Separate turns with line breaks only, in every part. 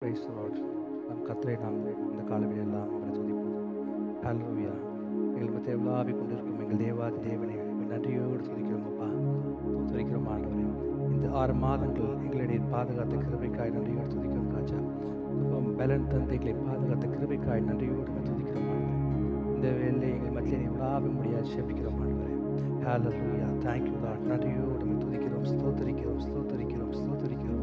Price Lord. நம் கர்த்தரை நாம் இந்த காலவெளியெல்லாம் அவரை துதிப்போம். ஹல்லேலூயா. எங்கள் மத்திய உலாவி கொண்டிருக்கும் எங்கள் தேவாதி தேவனை நன்றியோடு துதிக்கிறோம் அப்பா. துதிக்கிறோம் ஆண்டவரே. இந்த 6 மாதங்கள் எங்களுடைய பாதுகாத்த கிருபைக்காய் நன்றியோடு துதிக்கிறோம் ராஜா. பலன் தந்தை எங்களை பாதுகாத்த கிருபைக்காய் நன்றியோடு துதிக்கிறோம் ஆண்டவரே. இந்த வேலை எங்கள் மத்திய உலாவி முடியாது செபிக்கிறோம் ஆண்டவரே. ஹல்லேலூயா. Thank you lord. நன்றியோடு துதிக்கிறோம், ஸ்தோத்திரிக்கிறோம், ஸ்தோத்திரிக்கிறோம், ஸ்தோத்திரிக்கிறோம்.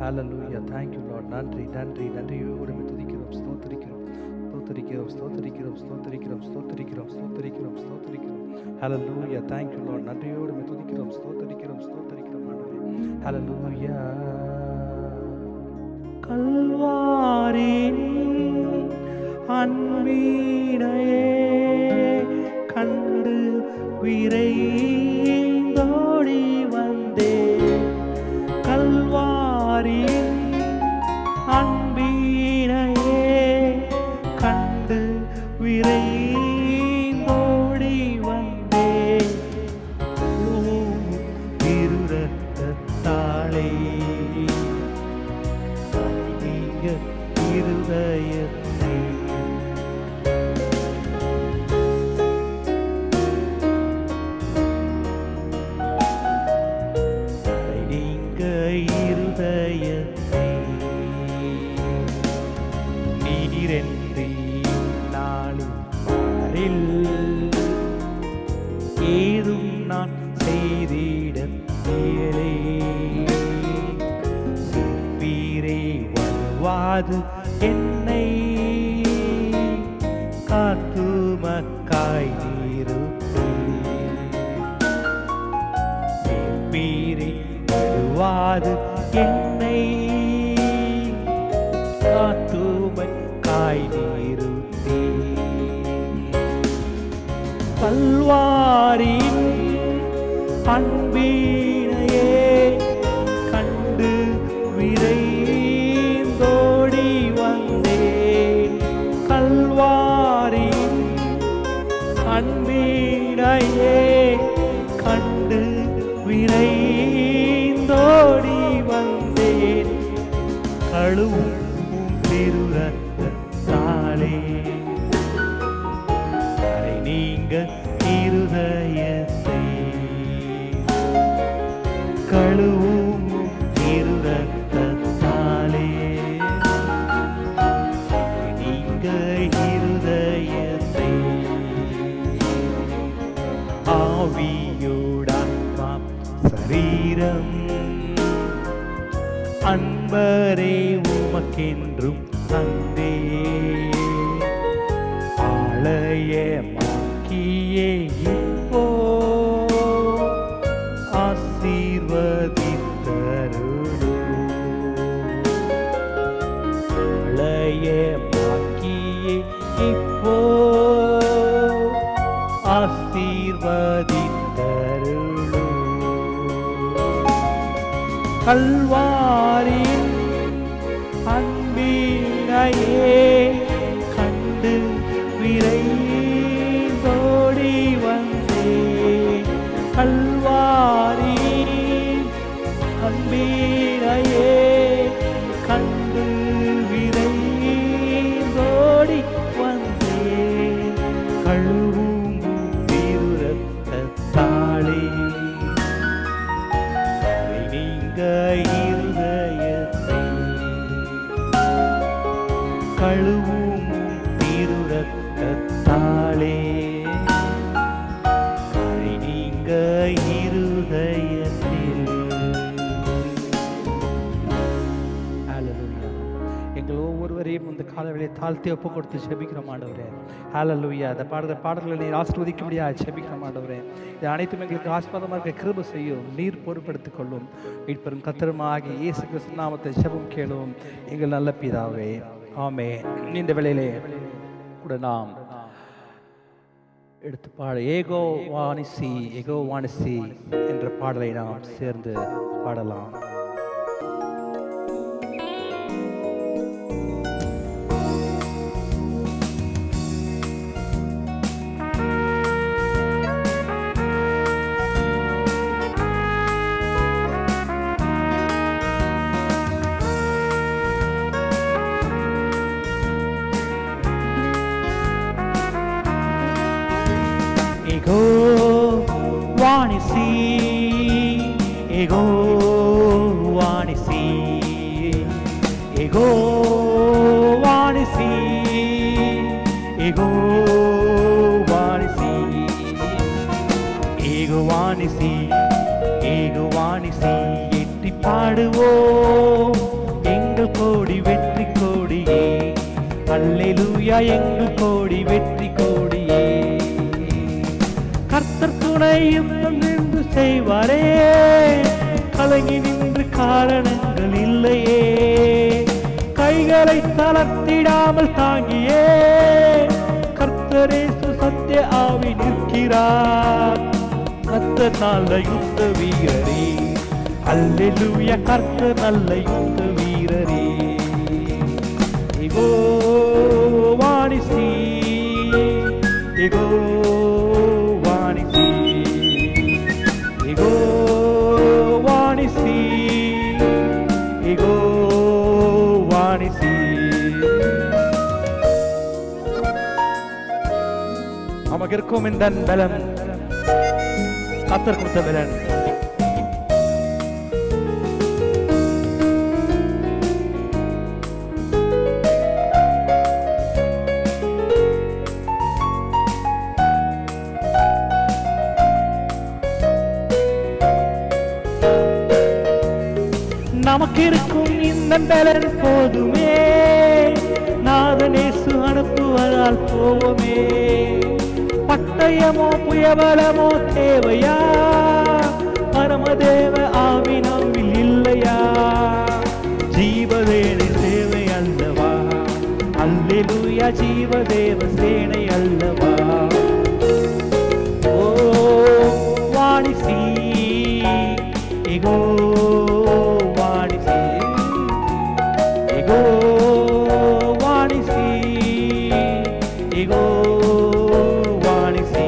ஹல்லேலூயா. Thank you lord. நன்றி நன்றி நன்றியோடு துதிக்கிறோம், ஸ்தோத்திரிக்கிறோம், ஸ்தோத்திரிக்கிறோம், ஸ்தோத்திரிக்கிறோம், ஸ்தோத்திரிக்கிறோம், ஸ்தோத்திரிக்கிறோம், ஸ்தோத்திரிக்கிறோம், ஸ்தோத்திரிக்கிறோம். ஹல்லேலூயா. Thank you lord. நன்றியோடு துதிக்கிறோம், ஸ்தோத்திரிக்கிறோம், ஸ்தோத்திரிக்கிறோம் ஆண்டவரே. ஹல்லேலூயா. கல்வாரின் அன்பினையே கண்டு விரைந்தோடி வந்தே. கல்வாரின் அன்பினையே கண்டு விரைந்தோடி வந்தே. திருரத்தாளே நீங்க இருதயத்தை நீங்க இருதயத்தை நீரென்றி நாளில் பாரில் ஏதும் நான் செய்திட இயலே. சிற்பீரே வருவாது என்னை காத்துமக்காய் நீருப்பீரே வருவாது என்னை காத்துமக்காய் நீருப்பீ. கல்வாரின் அன்பினையே கண்டு விரைந்தோடி வந்தேன். கல்வாரின் அன்பினையே கண்டு விரைந்தோடி வந்தேன். கழுவும் திருரத்தாலே அரை நீங்க இருதயத்தை கழுவும் இருதயத்தாலே நீங்க இருதயத்தை ஆவியோடாத்மா சரீரம் அன்பரே உமக்கென்றும் தந்தே. ஆலயமாக்கியே இப்போ ஆசீர்வதித்தருளும். ஆலயமாக்கியே இப்போ ஆசீர்வதித்தருளும். கல்வாரின் அன்பினையே கண்டு விரைந்தோடி வந்தே. கல்வாரின் அன்பினையே கண்டு விரைந்தோடி வந்தே. கழுவும் திருரத்தாளே நீங்க இருதயத்தை கழுவும் திருரத்தாளே நீங்க இருதயத்தில். ஹல்லேலூயா. எங்கள் ஒவ்வொருவரையும் இந்த காலவெளியை தாழ்த்தி ஒப்பு கொடுத்து செபிக்கிறோம் ஆண்டவரே. ஹல்லேலூயா. அந்த பாடல்களை நீர் ஆசீர்வதிக்க முடியாது செபிக்கிறோம் ஆண்டவரே. இது அனைத்தும் எங்களுக்கு ஆஸ்பதமாக இருக்க கிருபை செய்யும், நீர் பொறுப்படுத்திக் கொள்ளும். மீட்பெரும் கர்த்தருமாகிய இயேசு கிறிஸ்து நாமத்தை ஜெபம் கேளும் எங்கள் நல்ல பிதாவே, ஆமென். இந்த வேளையிலே கூட நாம் எடுத்து பாட ஏகோ வானிசி ஏகோ வானிசி என்ற பாடலை நாம் சேர்ந்து பாடலாம்.
ego wanisi, ego wanisi, ego wanisi, ego wanisi, ego wanisi, ego wanisi. எட்டி பாடுவோம் எங்கள் கோடி வெற்றி கோடியே, அல்லேலூயா எங்கள் கோடி வெற்றி கோடியே. கர்த்தர் துணை யுத்தம் நின்று செய்வாரே, கலங்கி நின்று காரணங்கள் இல்லையே. கைகளை தளர்த்திடாமல் தாங்கியே கர்த்தரேசு சத்திய ஆவி நிற்கிறார். கர்த்தர் நல்ல யுத்த வீரரே, அல்லேலூயா கர்த்தர் நல்ல யுத்த வீரரே. ego wanisi, ego wanisi, ego wanisi, ego wanisi. நமக்கு இருக்கும் இந்த பலன் கர்த்தர் கொடுத்த பலன். நமக்கு இருக்கும் இந்த பலன் போதுமே, நாதனேசு அனுப்புவதால் போவோமே. பட்டயமோ புயபலமோ தேவையா, பரமதேவ ஆவி நம்மில் இல்லையா. ஜீவதேவ சேவை அல்லவா, அல்லேலூயா ஜீவதேவ சேனை அல்லவா. ஓ வாணிசி, ego wanisi, ego wanisi, ego wanisi,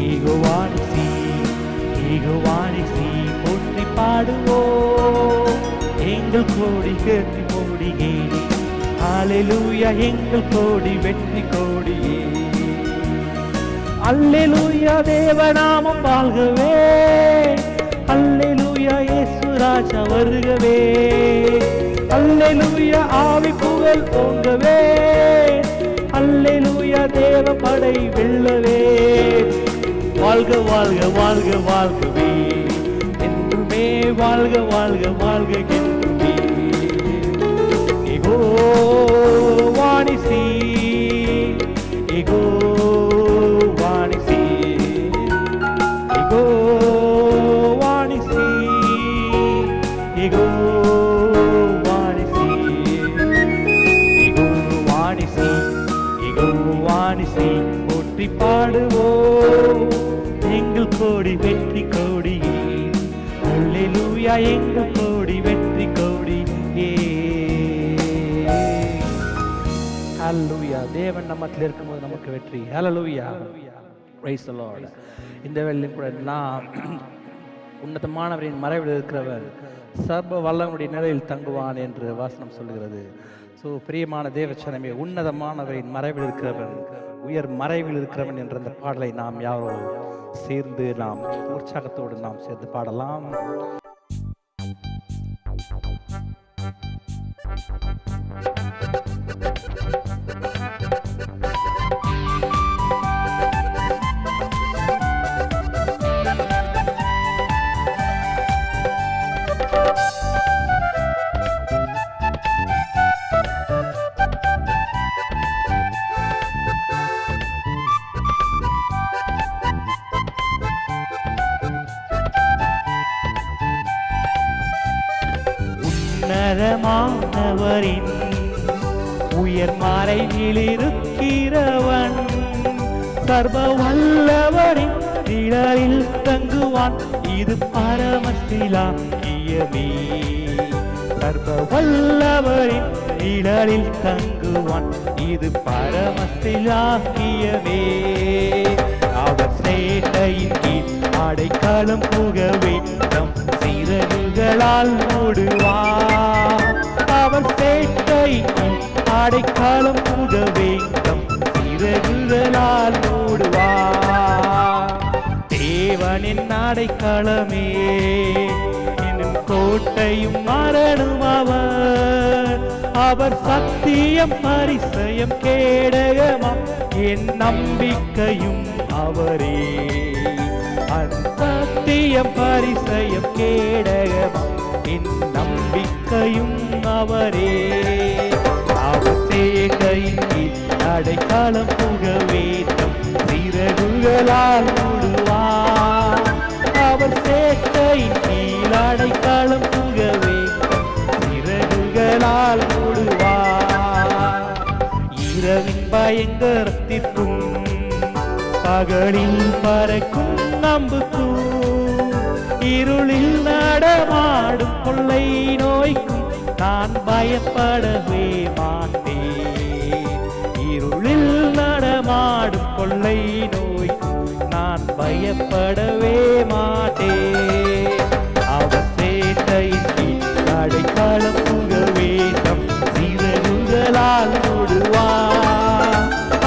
ego wanisi, ego wanisi. போற்றி பாடுவோம் எங்கள் கோடி வெற்றி கோடியே, அல்லேலூயா எங்கள் கோடி வெற்றி கோடியே. அல்லேலூயா தேவநாமம் வாழ்கவே, அல்லேலூயா இயேசு ராஜா வருகவே, அல்லேலூயா ஆவி புகழ் ஓங்கவே, அல்லேலூயா தேவ படை வெல்லவே. வாழ்க வாழ்க வாழ்க வாழ்கவே, என்றுமே வாழ்க வாழ்க வாழ்க என்றுமே. ego wanisi, ego wanisi, ego wanisi, ego wanisi, ego wanisi, ego wanisi. போற்றி பாடுவோம் எங்கள் கோடி வெற்றி கோடியே, அல்லேலூயா எங்கள் கோடி வெற்றி கோடியே. ஹல்லேலூயா. தேவன் நம்மத்தில் இருக்கும்போது நமக்கு வெற்றி. ஹல்லேலூயா. Praise the lord. இந்த வேளையிலும் கூட நாம் உன்னதமானவரின் மறைவில் இருக்கிறவர் சர்வ வல்லமுடைய நிலையில் தங்குவான் என்று வாசனம் சொல்லுகிறது. ஸோ பிரியமான தேவச்சனமே, உன்னதமானவரின் மறைவில் இருக்கிறவன், உயர் மறைவில் இருக்கிறவன் என்ற அந்த பாடலை நாம் யாரோடு சேர்ந்து நாம் உற்சாகத்தோடு நாம் சேர்ந்து பாடலாம். உன்னதமானவரின் உயர் மறைவில் இருக்கிறவன், சர்வ வல்லவரின் நிழலில் தங்குவான். இது பரமசிலாக்கியமே, சர்வ வல்லவரின் நிழலில் தங்குவான். இது பரமசிலாக்கியமே. அவர் சேட்டையின் கீழ் அடைக்கலம் புகவே, நம் சிறகுகளால் மூடுவார். அவர் சேட்டையின் கீழ் அடைக்கலம் புகவே, நம் சிறகுகளால் மூடுவார். தேவனின் அடைக்கலமே எனும் கோட்டையும் மரணும் அவர். அவர் சத்தியம் பரிசயம் கேடகமாம் என் நம்பிக்கையும் அவரே. சத்தியம் பரிசயம் கேடகமாம் என் நம்பிக்கையும் அவரே. அவர் சேட்டையின் கீழ் அடைக்கலம் புகவேற்றம் சிறகுகளால் மூடுவார். அவர் சேட்டையின் கீழ் அடைக்கலம் புகவேற்றம் சிறகுகளால் மூடுவார். இரவின் பயங்கரத்திற்கும் பகலில் பறக்கும் நம்புக்கும் இருளில் நடமாடும் கொள்ளை நோய்க்கும் நான் பயப்படவே மாட்டேன். இருளில் நடமாடும் கொள்ளை நோய்க்கும் நான் பயப்படவே மாட்டேன். அவர் சேட்டையின் கீழ் அடைக்கலம் புகவேற்றம் சிறகுகளால் மூடுவார்.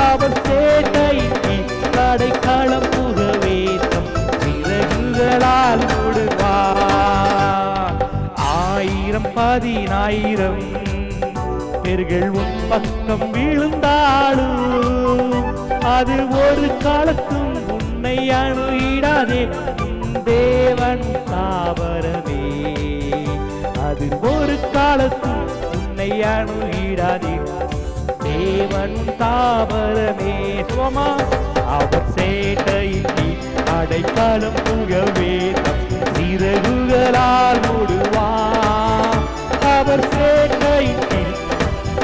அவர் சேட்டையின் கீழ் அடைக்கலம் புகவேற்றம் சிறகுகளால் மூடுவார். 1000 10,000 பேர்கள் உன் பக்கம் விழுந்தாலும் அது ஒரு காலத்தும் உன்னை அணுகிடாதே. தேவன் தாவரமே அது ஒரு காலத்தும் உன்னை அணுகிடாதே. தேவன் தாவரமே சுவமா. அவர் சேட்டையின் கீழ் அடைக்கலம் புகவேற்றம் சிறகுகளால் மூடுவார். அவர் சேட்டையின் கீழ்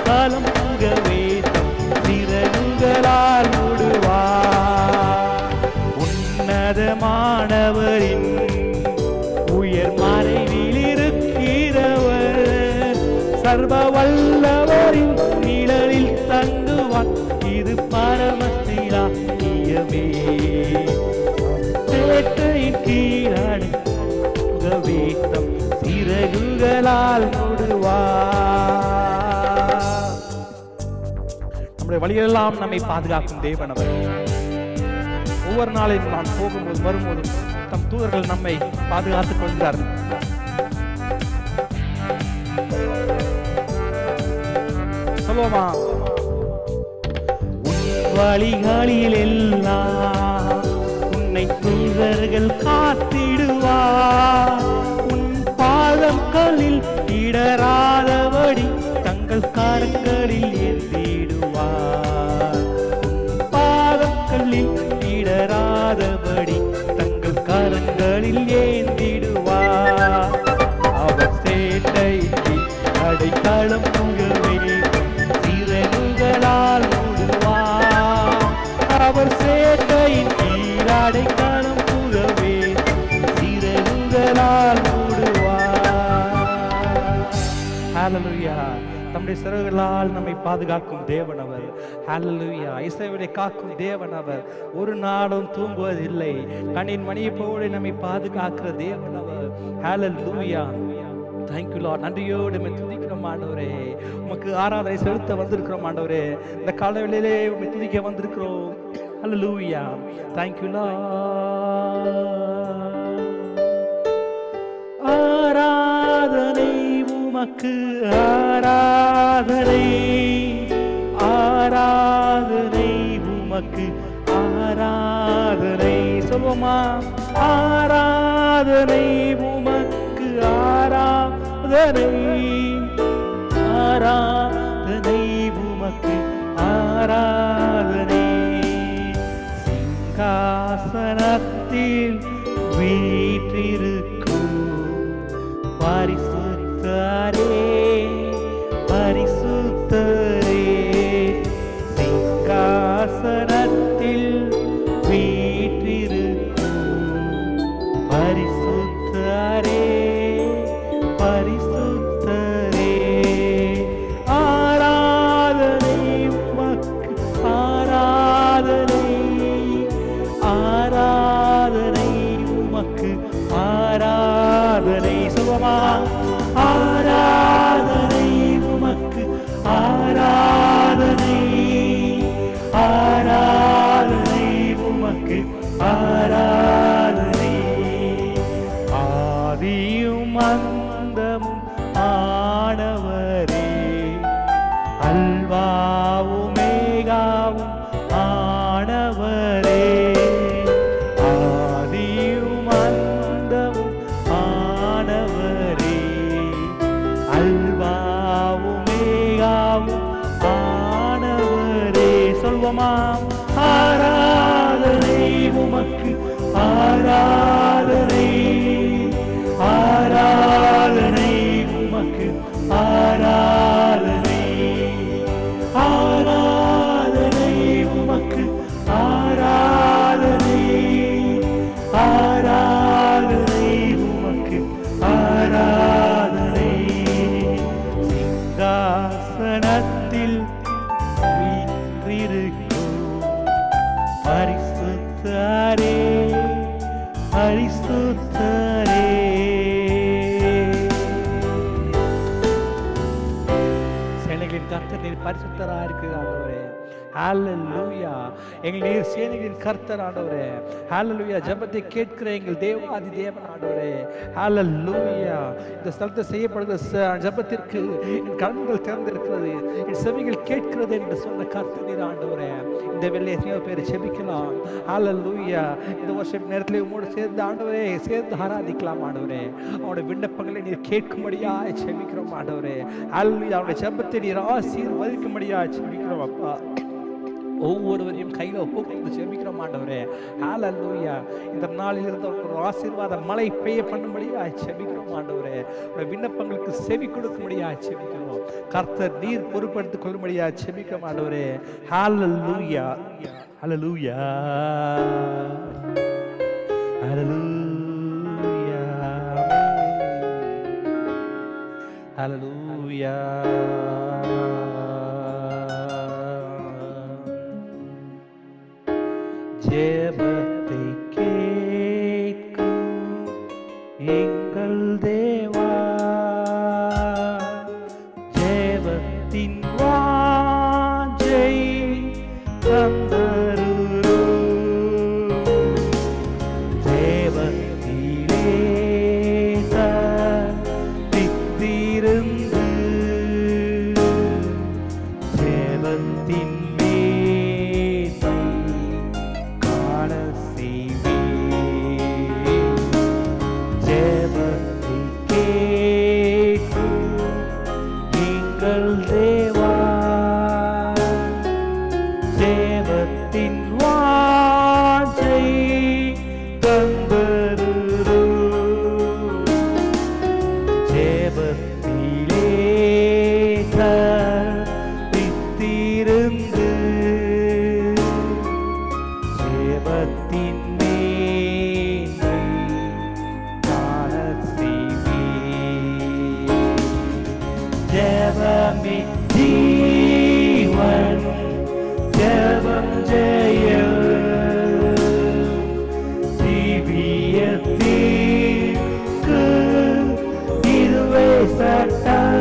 காலம் புகவேற்றம் சிறகுகளால் மூடுவார். உன்னதமானவரின் உயர் மறைவில் இருக்கிறவர் சர்வ வல்லவரின் நிழலில் தங்குவான். இது பரமசிலாக்கியமே. சேட்டையின் கீழ் புகவேற்றம் சிறகுகளால் மூடுவார். நம்முடைய வழியெல்லாம் நம்மை பாதுகாக்கும் தேவன் அவர். ஒவ்வொரு நாளையும் நான் போகும்போது வரும்போதும் தம் தூதர்கள் நம்மை பாதுகாத்துக் கொள்கிறார்கள். சொல்லுவோமா? வழிகளில் எல்லாம் உன்னை தூதர்கள் காத்திடுவார். உன் பாதங்களில் இடராதபடி தங்கள் கரங்களில் ஏந்திடுவார். உன் பாதங்களில் இடராதபடி தங்கள் கரங்களில் ஏந்திடுவார். அவர் சேட்டைக்கு அடைக்கலம் புகவே சிறகுகளால் மூடுவார். அவர் சேட்டையின் கீழ் அடைக்கலம் புகவே சிறகுகளால் மூடுவார். ஹல்லேலூயா. நம்முடைய சிறகுகளால் நம்மை பாதுகாக்கும் தேவன் அவர். ஹல்லேலூயா. இஸ்ரவேலை காக்கும் தேவன் அவர். ஒரு நாளும் தூங்குவதில்லை. கண்ணின் மணியை போல நம்மை பாதுகாக்கிற தேவன் அவர். ஹல்லேலூயா. Thank you Lord. நன்றியோடு உம்மை துதிக்கிறோம் ஆண்டவரே. உமக்கு ஆராதனை செலுத்த வந்திருக்கிறோம் ஆண்டவரே. இந்த காலவேளையிலே உம்மை துதிக்க வந்திருக்கிறோம். ஹல்லேலூயா. Thank you Lord. ஆராதனை உமக்கு ஆராதனை. ஆராதனை உமக்கு ஆராதனை. சொல்வோமா? ஆராதனை உமக்கு ஆராதனை. ஆராதனை உமக்கு ஆராதனை. சிங்காசனத்தில் வீற்றிருக்கும் பரிசுத்தரே பரிசுத்தரே. சிங்காசனத்தில் வீற்றிருக்கும் பரிசுத்தரே பரிசுத்தரே. ஆராதனை உமக்கு ஆராதனை. ஆராதனை உமக்கு ஆராதனை. சொல்லுமா? ஆராதனை உமக்கு சிங்காசனத்தில் வீற்றிருக்கும் பரிசுத்தரே பரிசுத்தரே. சேனைகளின் கர்த்தர் நீர் பரிசுத்தரா இருக்கிற ஆண்டவரே. ஹல்லேலூயா. எங்கள் நீர் சேனைகளின் கர்த்தர் ஆண்டவரே. ஹல்லேலூயா. ஜெபத்தை கேட்கிற எங்கள் தேவாதி தேவன் ஆண்டவரே. ஹல்லேலூயா. இந்த ஸ்தலத்தில் செய்யப்படுகிற ஜெபத்திற்கு என் கண்கள் திறந்திருக்கிறது, என் செவிகள் கேட்கிறது என்று சொன்ன கர்த்தர் நீர் ஆண்டவரே. இந்த வெள்ளை எத்தனையோ பேர் ஜெபிக்கலாம். ஹல்லேலூயா. இந்த வருஷம் நேரத்தில் உங்களோடு சேர்ந்து ஆண்டவரே சேர்ந்து ஆராதிக்கலாம் ஆண்டவரே. அவனுடைய விண்ணப்பங்களை நீர் கேட்கும்படியாக ஜெபிக்கிறோம் ஆண்டவரே. ஹல்லேலூயா. அவனுடைய ஜெபத்தை நீர் ஆசீர்வதிக்கும்படியாக ஜெபிக்கிறோம் அப்பா. ஒவ்வொருவரையும் கையில் ஒப்புக்கொண்டு ஜெபிக்கிறோம் ஆண்டவரே. ஹல்லேலூயா. இந்த நாளில் இருந்த ஒரு ஆசீர்வாத மழை பெய்ய பண்ணும்படியாக ஜெபிக்கிறோம் ஆண்டவரே. விண்ணப்பங்களுக்கு செவி கொடுக்கும்படியாக ஜெபிக்கிறோம். கர்த்தர் நீர் பொறுப்படுத்திக் கொள்ளும்படியாக ஜெபிக்கிறோம் ஆண்டவரே. ஹல்லேலூயா. ஹல்லேலூயா. ஹல்லேலூயா. ஹல்லேலூயா. ஜெபத்தை கேட்கும் எங்கள் தேவா, ஜெபத்தின் வாஞ்சை தந்தருளோ. ஜெபத்திலே தரித்திருந்து ஜெபத்தின் ஜெபமே ஜீவன், ஜெபம் ஜெயம், ஜீவியத்திற்கு இதுவே சட்டம்.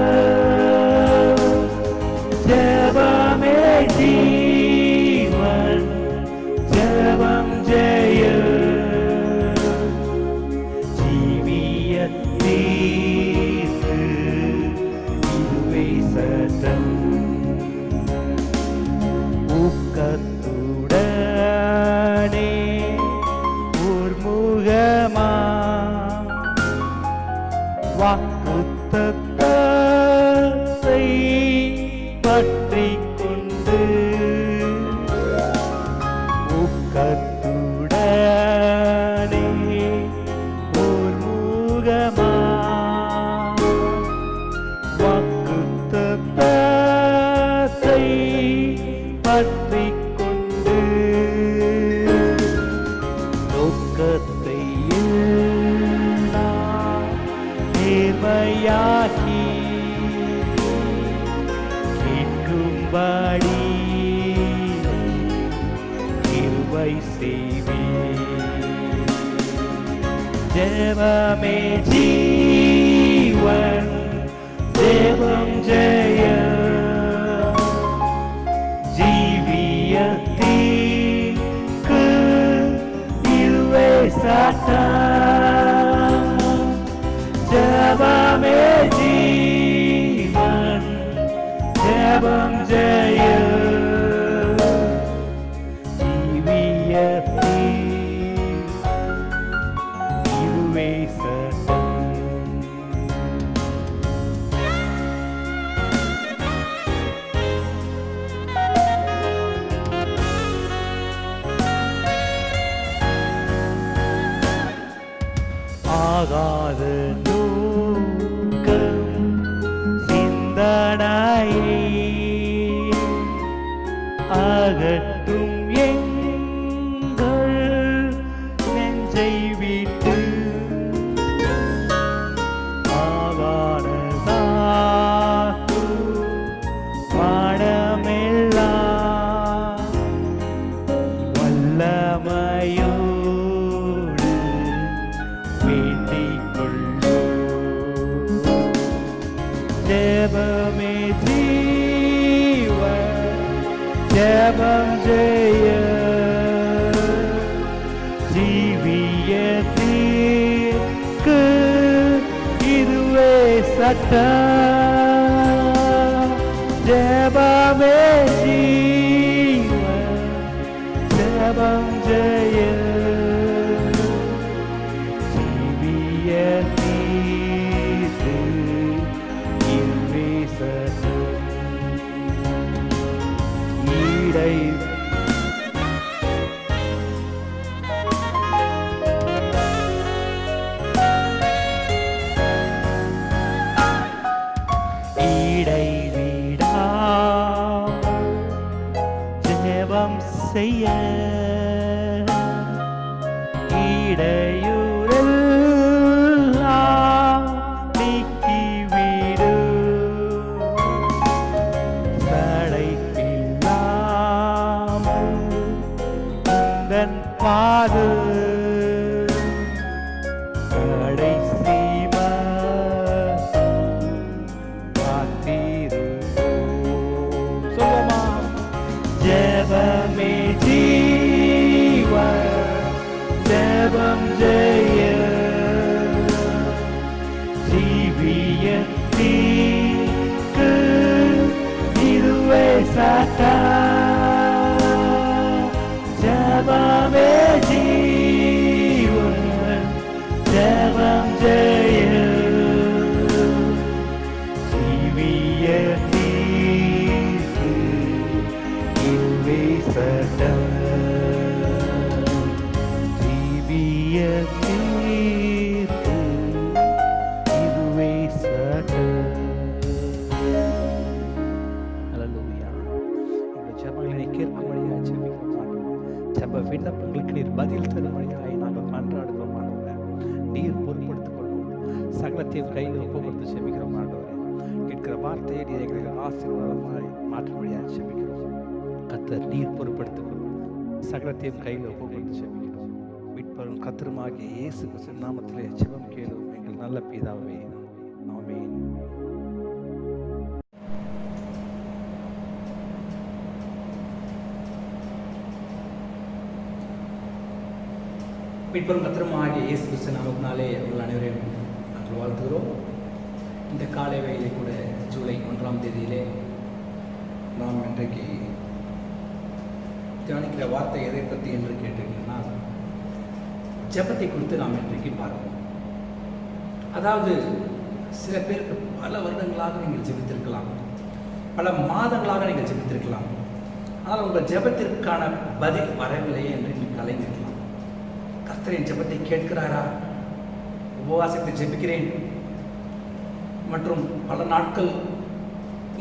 ஜெபமே ஜீவன், ஜெபம் ஜெயம், ஜீவியத்திற்கு ஆகாத நோக்கம் சிந்தனையை அகற்றும் எங்கள் நெஞ்சை விட்டு ஆகாத ஜெபம் ஜெய ஜீவியத்திற்கு இதுவே சட்டம். ஜெபமே ஜீவன், ஜெபம் ஜெய ஜீவியத்திற்கு இதுவே சட்டம். ஈடை இடைவிடா ஜெபம் செய்ய இடையூறெல்லாம் நீக்கிவிடு. தடையில்லாமல் உந்தன் பாது கடைசி ஜெபமே ஜீவன், ஜெபம் ஜெய ஜீவியத்திற்கு இதுவே சட்டம். ஜெபமே ஜீவன், ஜெபம் ஜெய ஜீவியத்திற்கு இதுவே சட்டம். ஜீவியத்திற்கு இதுவே சட்டம். ஹல்லேலூயா. எங்களுடைய ஜெபங்களை கேட்கும்படியாக ஜெபிக்கிறோம். ஜெப விண்ணப்பங்களுக்கு நீர் பதில் தரும்படியாக நாங்கள் மன்றாடுகிறோம் ஆண்டவரே. நீர் பொறுப்படுத்திக் கொள்ளும். சகலத்தையும் கையில் ஒப்பு கொடுத்து ஜெபிக்கிறோம் ஆண்டவரே. கேட்கிற வார்த்தையை நீர் எங்களுக்கு ஆசீர்வாதமாய் மாற்றும்படியாக ஜெபிக்கிறோம். கர்த்தர் நீர் பொறுப்படுத்திக் கொள்ளும். சகலத்தையும் கையில் ஒப்பு கொடுத்து ஜெபிக்கிறோம். மீட்பரும் கர்த்தருமாகிய இயேசு கிறிஸ்துவின் நாமத்திலே ஜெபம் கேளும் எங்கள் நல்ல பிதாவே. ஆமென். மீட்பரும் கர்த்தருமாகிய இயேசு கிறிஸ்துவின் நாமத்தினாலே உங்கள் அனைவரையும் நாங்கள் வாழ்த்துகிறோம். இந்த காலை வேளையிலே கூட ஜூலை 1ஆம் தேதியிலே நாம் இன்றைக்கு தியானிக்கிற வார்த்தை எதை பற்றி என்று கேட்டீங்கன்னா, ஜெபத்தை குறித்து நாம் இன்றைக்கு பார்ப்போம். அதாவது சில பேருக்கு பல வருடங்களாக நீங்கள் ஜெபித்திருக்கலாம், பல மாதங்களாக நீங்கள் ஜெபித்திருக்கலாம். ஆனால் உங்கள் ஜெபத்திற்கான பதில் வரவில்லையே என்று நீங்கள் கலைந்திருக்கலாம். கர்த்தரின் ஜெபத்தை கேட்கிறாரா? உபவாசத்தை ஜெபிக்கிறேன் மற்றும் பல நாட்கள்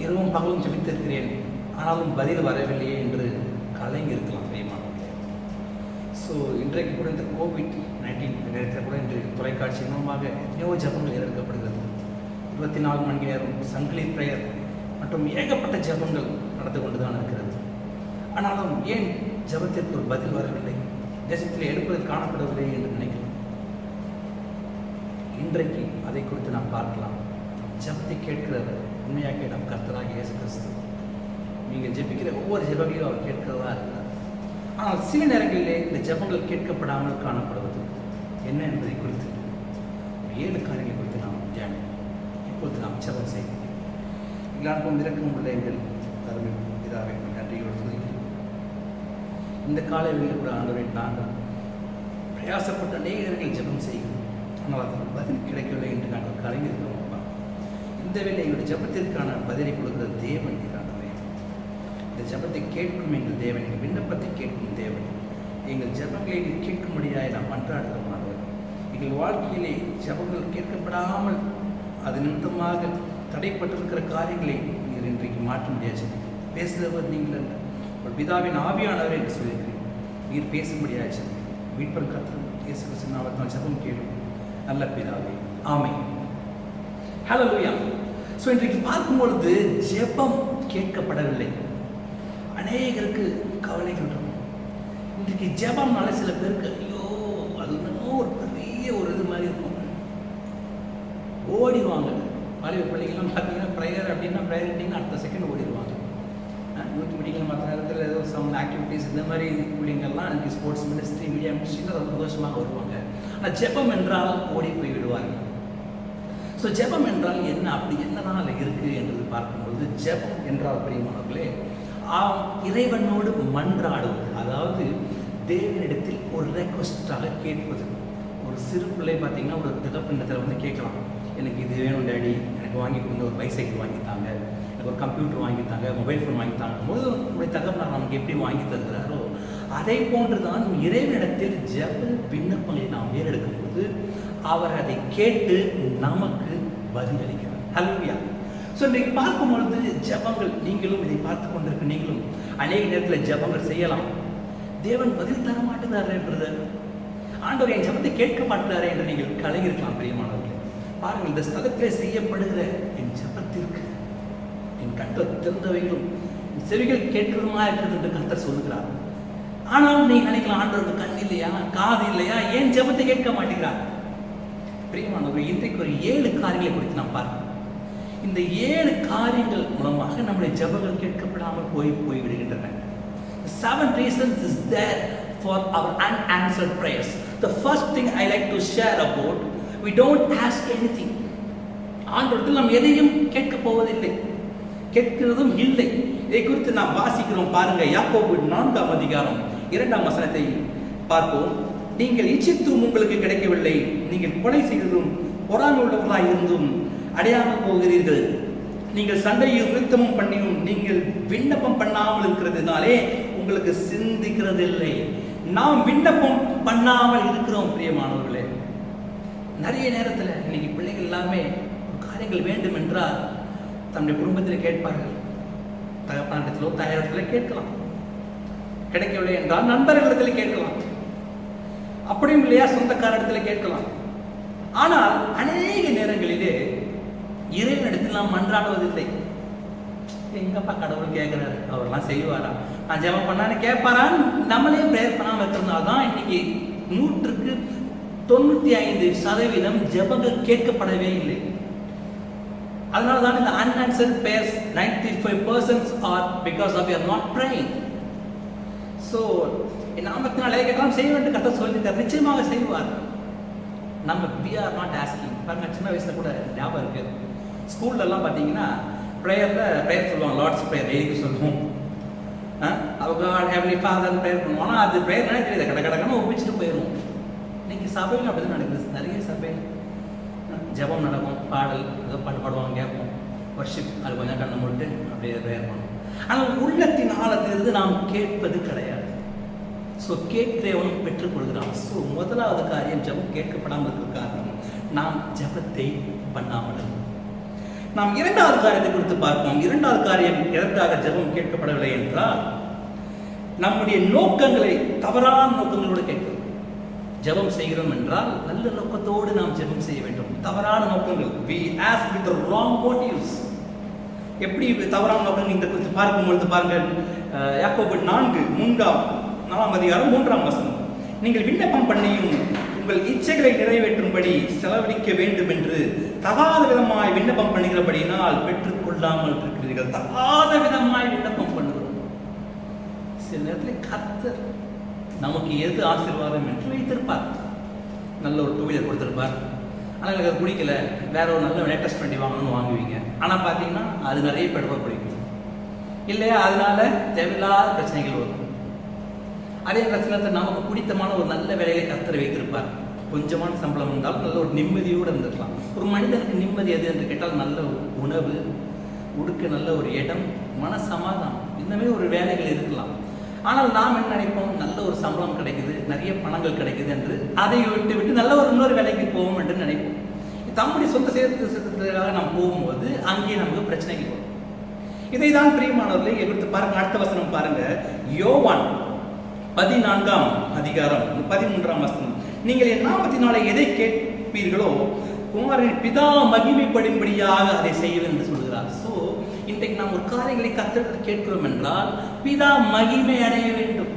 இரவும் பகலும் ஜெபித்திருக்கிறேன், ஆனாலும் பதில் வரவில்லையே என்று கலைஞ்சிருக்கலாம் பிரியமானவர்களே. ஸோ இன்றைக்கு கூட இந்த கோவிட்-19 நேரத்தில் கூட இன்று தொலைக்காட்சி மூலமாக எத்தனையோ ஜெபங்கள் ஏற்கப்படுகிறது. 24 மணி நேரம் சங்கிலி பிரேயர் மற்றும் ஏகப்பட்ட ஜெபங்கள் நடந்து கொண்டு தான் இருக்கிறது. ஆனாலும் ஏன் ஜெபத்திற்கு ஒரு பதில் வரவில்லை, தேசத்தில் எழுப்புதல் காணப்படவில்லை என்று நினைக்கலாம். இன்றைக்கு அதை குறித்து நாம் பார்க்கலாம். ஜெபத்தை கேட்கிறவர் உண்மையாக நம் கர்த்தராகிய இயேசு கிறிஸ்து. நீங்கள் ஜெபிக்கிற ஒவ்வொரு ஜெபங்களையும் அவர் கேட்கிறதா இருக்கிறார். ஆனால் சில நேரங்களிலே இந்த ஜெபங்கள் கேட்கப்படாமல் காணப்படுவது என்ன என்பதை குறித்து 7 காரியங்களை குறித்து நாம் தியானிப்போம். இப்பொழுது நாம் ஜெபம் செய்வோம். எல்லாருக்கும் இறக்கம் உள்ள எங்கள் அருமை பிதாவை நன்றியோடு துதிக்கிறோம். இந்த காலை வேளையில் கூட ஆண்டவரை நாங்கள் பிரயாசப்பட்ட அநேகர்கள் ஜெபம் செய்கிறோம், ஆனால் அதற்கு பதில் கிடைக்கவில்லை என்று நாங்கள் கலைஞர்களோம். இந்த வேளை எங்களுடைய ஜெபத்திற்கான பதிலை கொடுக்கிற தேவன் ஆண்டவரே. இந்த ஜெபத்தை கேட்கும் எங்கள் தேவன், எங்கள் விண்ணப்பத்தை கேட்கும் தேவன், எங்கள் ஜெபங்களை கேட்கும்படியாக நாம் மன்றாடுகிறோம் ஆண்டவரே. எங்கள் வாழ்க்கையிலே ஜெபங்கள் கேட்கப்படாமல் அது நிமித்தமாக தடைப்பட்டிருக்கிற காரியங்களை நீங்கள் இன்றைக்கு மாற்ற முடியாது. பேசுகிறவர் நீங்கள் அல்ல, ஒரு பிதாவின் ஆவியானவர் என்று சொல்லியிருக்கிறேன். நீர் பேசும்படியாச்சு மீட்பர் கர்த்தர் இயேசு கிறிஸ்துவின் நாமத்தினால் ஜெபம் கேளும் நல்ல பிதாவே, ஆமென். ஹல்லேலூயா. ஸோ இன்றைக்கு பார்க்கும் பொழுது ஜெபம் கேட்கப்படவில்லை. அநேகருக்கு கவலைகள் இருக்கும். இன்றைக்கு ஜெபம்னால சில பேருக்கு ஐயோ அது இன்னும் ஒரு பெரிய ஒரு இது மாதிரி இருக்கும், ஓடிடுவாங்க. வாலிப பிள்ளைங்கள்லாம் பார்த்தீங்கன்னா ப்ரேயர் அப்படின்னா ப்ரேயர்ட்டிங்கன்னா அடுத்த செகண்ட் ஓடிடுவாங்க.
யூத் மீட்டிங்கில் மற்ற நேரத்தில் ஏதோ சம் ஆக்டிவிட்டீஸ் இந்த மாதிரி ஊழியங்கள்லாம் எனக்கு ஸ்போர்ட்ஸ் மினிஸ்ட்ரி மீடியா மினிஸ்ட்ரியில் ரொம்ப சந்தோஷமாக வருவாங்க. ஆனால் ஜெபம் என்றால் ஓடி போய் விடுவார்கள். ஸோ ஜெபம் என்றால் என்ன, அப்படி என்னதான் அதில் இருக்குது என்று பார்க்கும்பொழுது, ஜெபம் என்றால் பிரியமானவர்களே இறைவனோடு மன்றாடுவது, அதாவது தேவனிடத்தில் ஒரு ரெக்வஸ்டாக கேட்பது. ஒரு சிறு பிள்ளை பார்த்தீங்கன்னா ஒரு தகப்பனிடத்தில் வந்து கேட்கலாம், எனக்கு இது வேணும் டேடி, எனக்கு வாங்கி கொடுங்க, ஒரு பைசைக்கிள் வாங்கித்தாங்க, எனக்கு ஒரு கம்ப்யூட்டர் வாங்கித்தாங்க, மொபைல் ஃபோன் வாங்கித்தாங்க போது நம்முடைய தகப்பனார் நமக்கு எப்படி வாங்கி தருகிறாரோ அதை போன்று தான் இறைவனிடத்தில் ஜெப விண்ணப்பங்களை நாம் ஏறெடுக்கும் போது அவர் அதை கேட்டு நமக்கு பதிலளிக்கிறார். ஹல்லேலூயா. ஸோ இன்றைக்கு பார்க்கும் பொழுது ஜெபங்கள், நீங்களும் இதை பார்த்து கொண்டிருக்க நீங்களும் அநேக நேரத்தில் ஜெபங்கள் செய்யலாம். தேவன் பதில் தர மாட்டேங்கிறாரே பிரதர், ஆண்டவர் என் ஜெபத்தை கேட்க மாட்டாரே என்று நீங்கள் கலங்கிருக்கலாம். பிரியமானவர்களே, பாருங்கள், இந்த ஸ்தலத்தில் செய்யப்படுகிற என் ஜெபத்திற்கு என் கண்கள் திறந்தவைகளும் செவிகள் கேட்கிறதுமா இருக்கிறது என்று கர்த்தர் சொல்லுகிறார். ஆனாலும் நீ நினைக்கலாம், ஆண்டவருக்கு கண் இல்லையா, காது இல்லையா, ஏன் ஜெபத்தை கேட்க மாட்டேங்கிறார்? பிரியமானவர்கள், இன்றைக்கு ஒரு 7 காரியங்களை குறித்து நாம் பார்க்கணும். இந்த 7 காரியங்கள் மூலமாக நம்முடைய ஜெபங்கள் கேட்கப்படாமல் போய்விடுகின்றன. 7 reasons is there for our unanswered prayers. The first thing I like to share about, we don't ask anything. ஆண்டவரிடத்தில் நாம் எதையும் கேட்க போவதில்லை, கேட்கிறதும் இல்லை. இதை குறித்து நாம் வாசிக்கிறோம். பாருங்க, யாக்கோபு 4ஆம் அதிகாரம் 2ஆம் வசனத்தை பார்ப்போம். நீங்கள் இச்சித்தும் உங்களுக்கு கிடைக்கவில்லை, நீங்கள் கொலை செய்ததும் பொறாமை உள்ளவர்களாக இருந்தும் அடையாமல் போகிறீர்கள், நீங்கள் சண்டையும் நிறுத்தமும் பண்ணியும் நீங்கள் விண்ணப்பம் பண்ணாமல் இருக்கிறதுனாலே உங்களுக்கு சிந்திக்கிறதில்லை. நாம் விண்ணப்பம் பண்ணாமல் இருக்கிறோம். பிரியமானவர்களே, நிறைய நேரத்தில் இன்னைக்கு பிள்ளைகள் எல்லாமே காரியங்கள் வேண்டும் என்றால் தன்னுடைய குடும்பத்தில் கேட்பார்கள், தகப்பனிடத்திலோ தாயாரிடத்திலோ கேட்கலாம், கிடைக்கவில்லை என்றால் நண்பர்களிடத்தில் கேட்கலாம், அப்படியும் இல்லையா சொந்தக்காரத்தில் கேட்கலாம். ஆனால் அநேக நேரங்களிலே இறைவனிடத்தில் நாம் மன்றாடுவதில்லை. எங்கப்பா கடவுள் கேட்கிறாரு, அவர்லாம் செய்வாரா, நான் ஜெபம் பண்ணான்னு கேட்பாரான்னு நம்மளே பிரேயர் பண்ணாமல் இருக்கிறதுனால்தான் இன்னைக்கு 100க்கு 95% ஜெபங்கள் கேட்கப்படவே இல்லை. அதனால தான் இந்த unanswered prayers 95% are because of you are not praying. So நாமத்தினாலே கேட்கலாம், செய்ய வேண்டும் கரெக்டாக சொல்லியிருக்காரு, நிச்சயமாக செய்வார். நம்ம we are not asking. பாருங்க, சின்ன வயசுல கூட ஞாபகம் இருக்கு, ஸ்கூல்லலாம் பார்த்தீங்கன்னா ப்ரேயர் சொல்லுவாங்க, லார்ட்ஸ் ப்ரேயர் டெய்லிக்கு சொல்லுவோம். அவங்க ஹெவன்லி ஃபாதர் ப்ரேயர் பண்ணுவோம். ஆனால் அது ப்ரேயர்னாலே தெரியாது, கடற்கடக்கான ஒப்பிச்சுட்டு போயிடுவோம். இன்னைக்கு சபையில் அப்படி தான் நடக்குது. நிறைய சபையில் ஜெபம் நடக்கும், பாடல் ஏதோ பாட்டு பாடுவாங்க, கேட்போம், வர்ஷிப், அது கொஞ்சம் கண்ணை மூட்டு அப்படியே ப்ரேயர் பண்ணுவோம். ஆனால் உள்ளத்தின் ஆழத்திலிருந்து நாம் கேட்பது கிடையாது. ஸோ கேட்கிறவனும் பெற்றுக்கொள்கிறான். ஸோ முதலாவது காரியம், ஜெபம் கேட்கப்படாமல் இருக்கிற காரணம் நாம் ஜெபத்தை பண்ணாமல் இருக்கோம். நாம் 2வது காரியத்தை குறித்து பார்ப்போம். 2வது காரியம், எதற்காக ஜெபம் கேட்கப்படவில்லை என்றால் நம்முடைய நோக்கங்களை தவறான நோக்கங்களோடு கேட்கிறோம். ஜெபம் செய்கிறோம் என்றால் நல்ல நோக்கத்தோடு நாம் ஜெபம் செய்ய வேண்டும். தவறான நோக்கங்கள், we ask with the wrong motives. எப்படி தவறான நோக்கங்கள் இந்த குறித்து பார்க்கும்பொழுது பாருங்கள், யாக்கோபு 4ஆம் அதிகாரம் 3ஆம் வசனம், நீங்கள் விண்ணப்பம் பண்ணியும் உங்கள் இச்சைகளை நிறைவேற்றும்படி செலவழிக்க வேண்டும் என்று தகாத விதமாய் விண்ணப்பம் பண்ணுகிறபடியினால் பெற்றுக்கொள்ளாமல் இருக்கிறீர்கள். தகாத விதமாய் விண்ணப்பம் பண்ணுகிறோம். சில நேரத்தில் கர்த்தர் நமக்கு எது ஆசீர்வாதம் என்று வைத்திருப்பார். நல்ல ஒரு 2 வீலர் கொடுத்துருப்பார், ஆனால் எனக்கு அது பிடிக்கல, வேற ஒரு நல்ல லேட்டஸ்ட் வண்டி வாங்கணும்னு வாங்குவீங்க. ஆனால் பார்த்தீங்கன்னா அது நிறைய பெட்ரோல் பிடிக்கும் இல்லையா, அதனால தேவையில்லாத பிரச்சனைகள் வரும். அதே பிரச்சனை நமக்கு பிடித்தமான ஒரு நல்ல வேலையை கர்த்தர் வைத்திருப்பார். கொஞ்சமான சம்பளம் இருந்தாலும் நல்ல ஒரு நிம்மதியோடு இருந்திருக்கலாம். ஒரு மனிதனுக்கு நிம்மதி எது என்று கேட்டால் நல்ல உணவு, உடுக்க நல்ல ஒரு இடம், மன சமாதானம், இன்னமே ஒரு வேலைகள் இருக்கலாம். ஆனால் நாம் என்ன நினைப்போம், நல்ல ஒரு சம்பளம் கிடைக்குது, நிறைய பணங்கள் கிடைக்குது என்று அதை விட்டு நல்ல ஒரு இன்னொரு வேலைக்கு போவோம் என்று நினைப்போம். தம்முடைய சொந்த சேர்த்துக்காக நாம் போகும்போது அங்கே நமக்கு பிரச்சனைகள் வரும். இதை தான் பிரியமானவர்களை எடுத்து பாருங்க. அடுத்த வசனம் பாருங்க, யோவான் 14ஆம் அதிகாரம் 13ஆம் வசனம், நீங்கள் என் நாமத்தினாலே எதை கேட்பீர்களோ குமாரனின் பிதா மகிமைப்படும்படியாக அதை செய்வேன் என்று சொல்கிறார். ஸோ இன்றைக்கு நாம் ஒரு காரியங்களை கர்த்தரிடத்தில் கேட்கிறோம் என்றால் பிதா மகிமை அடைய வேண்டும்.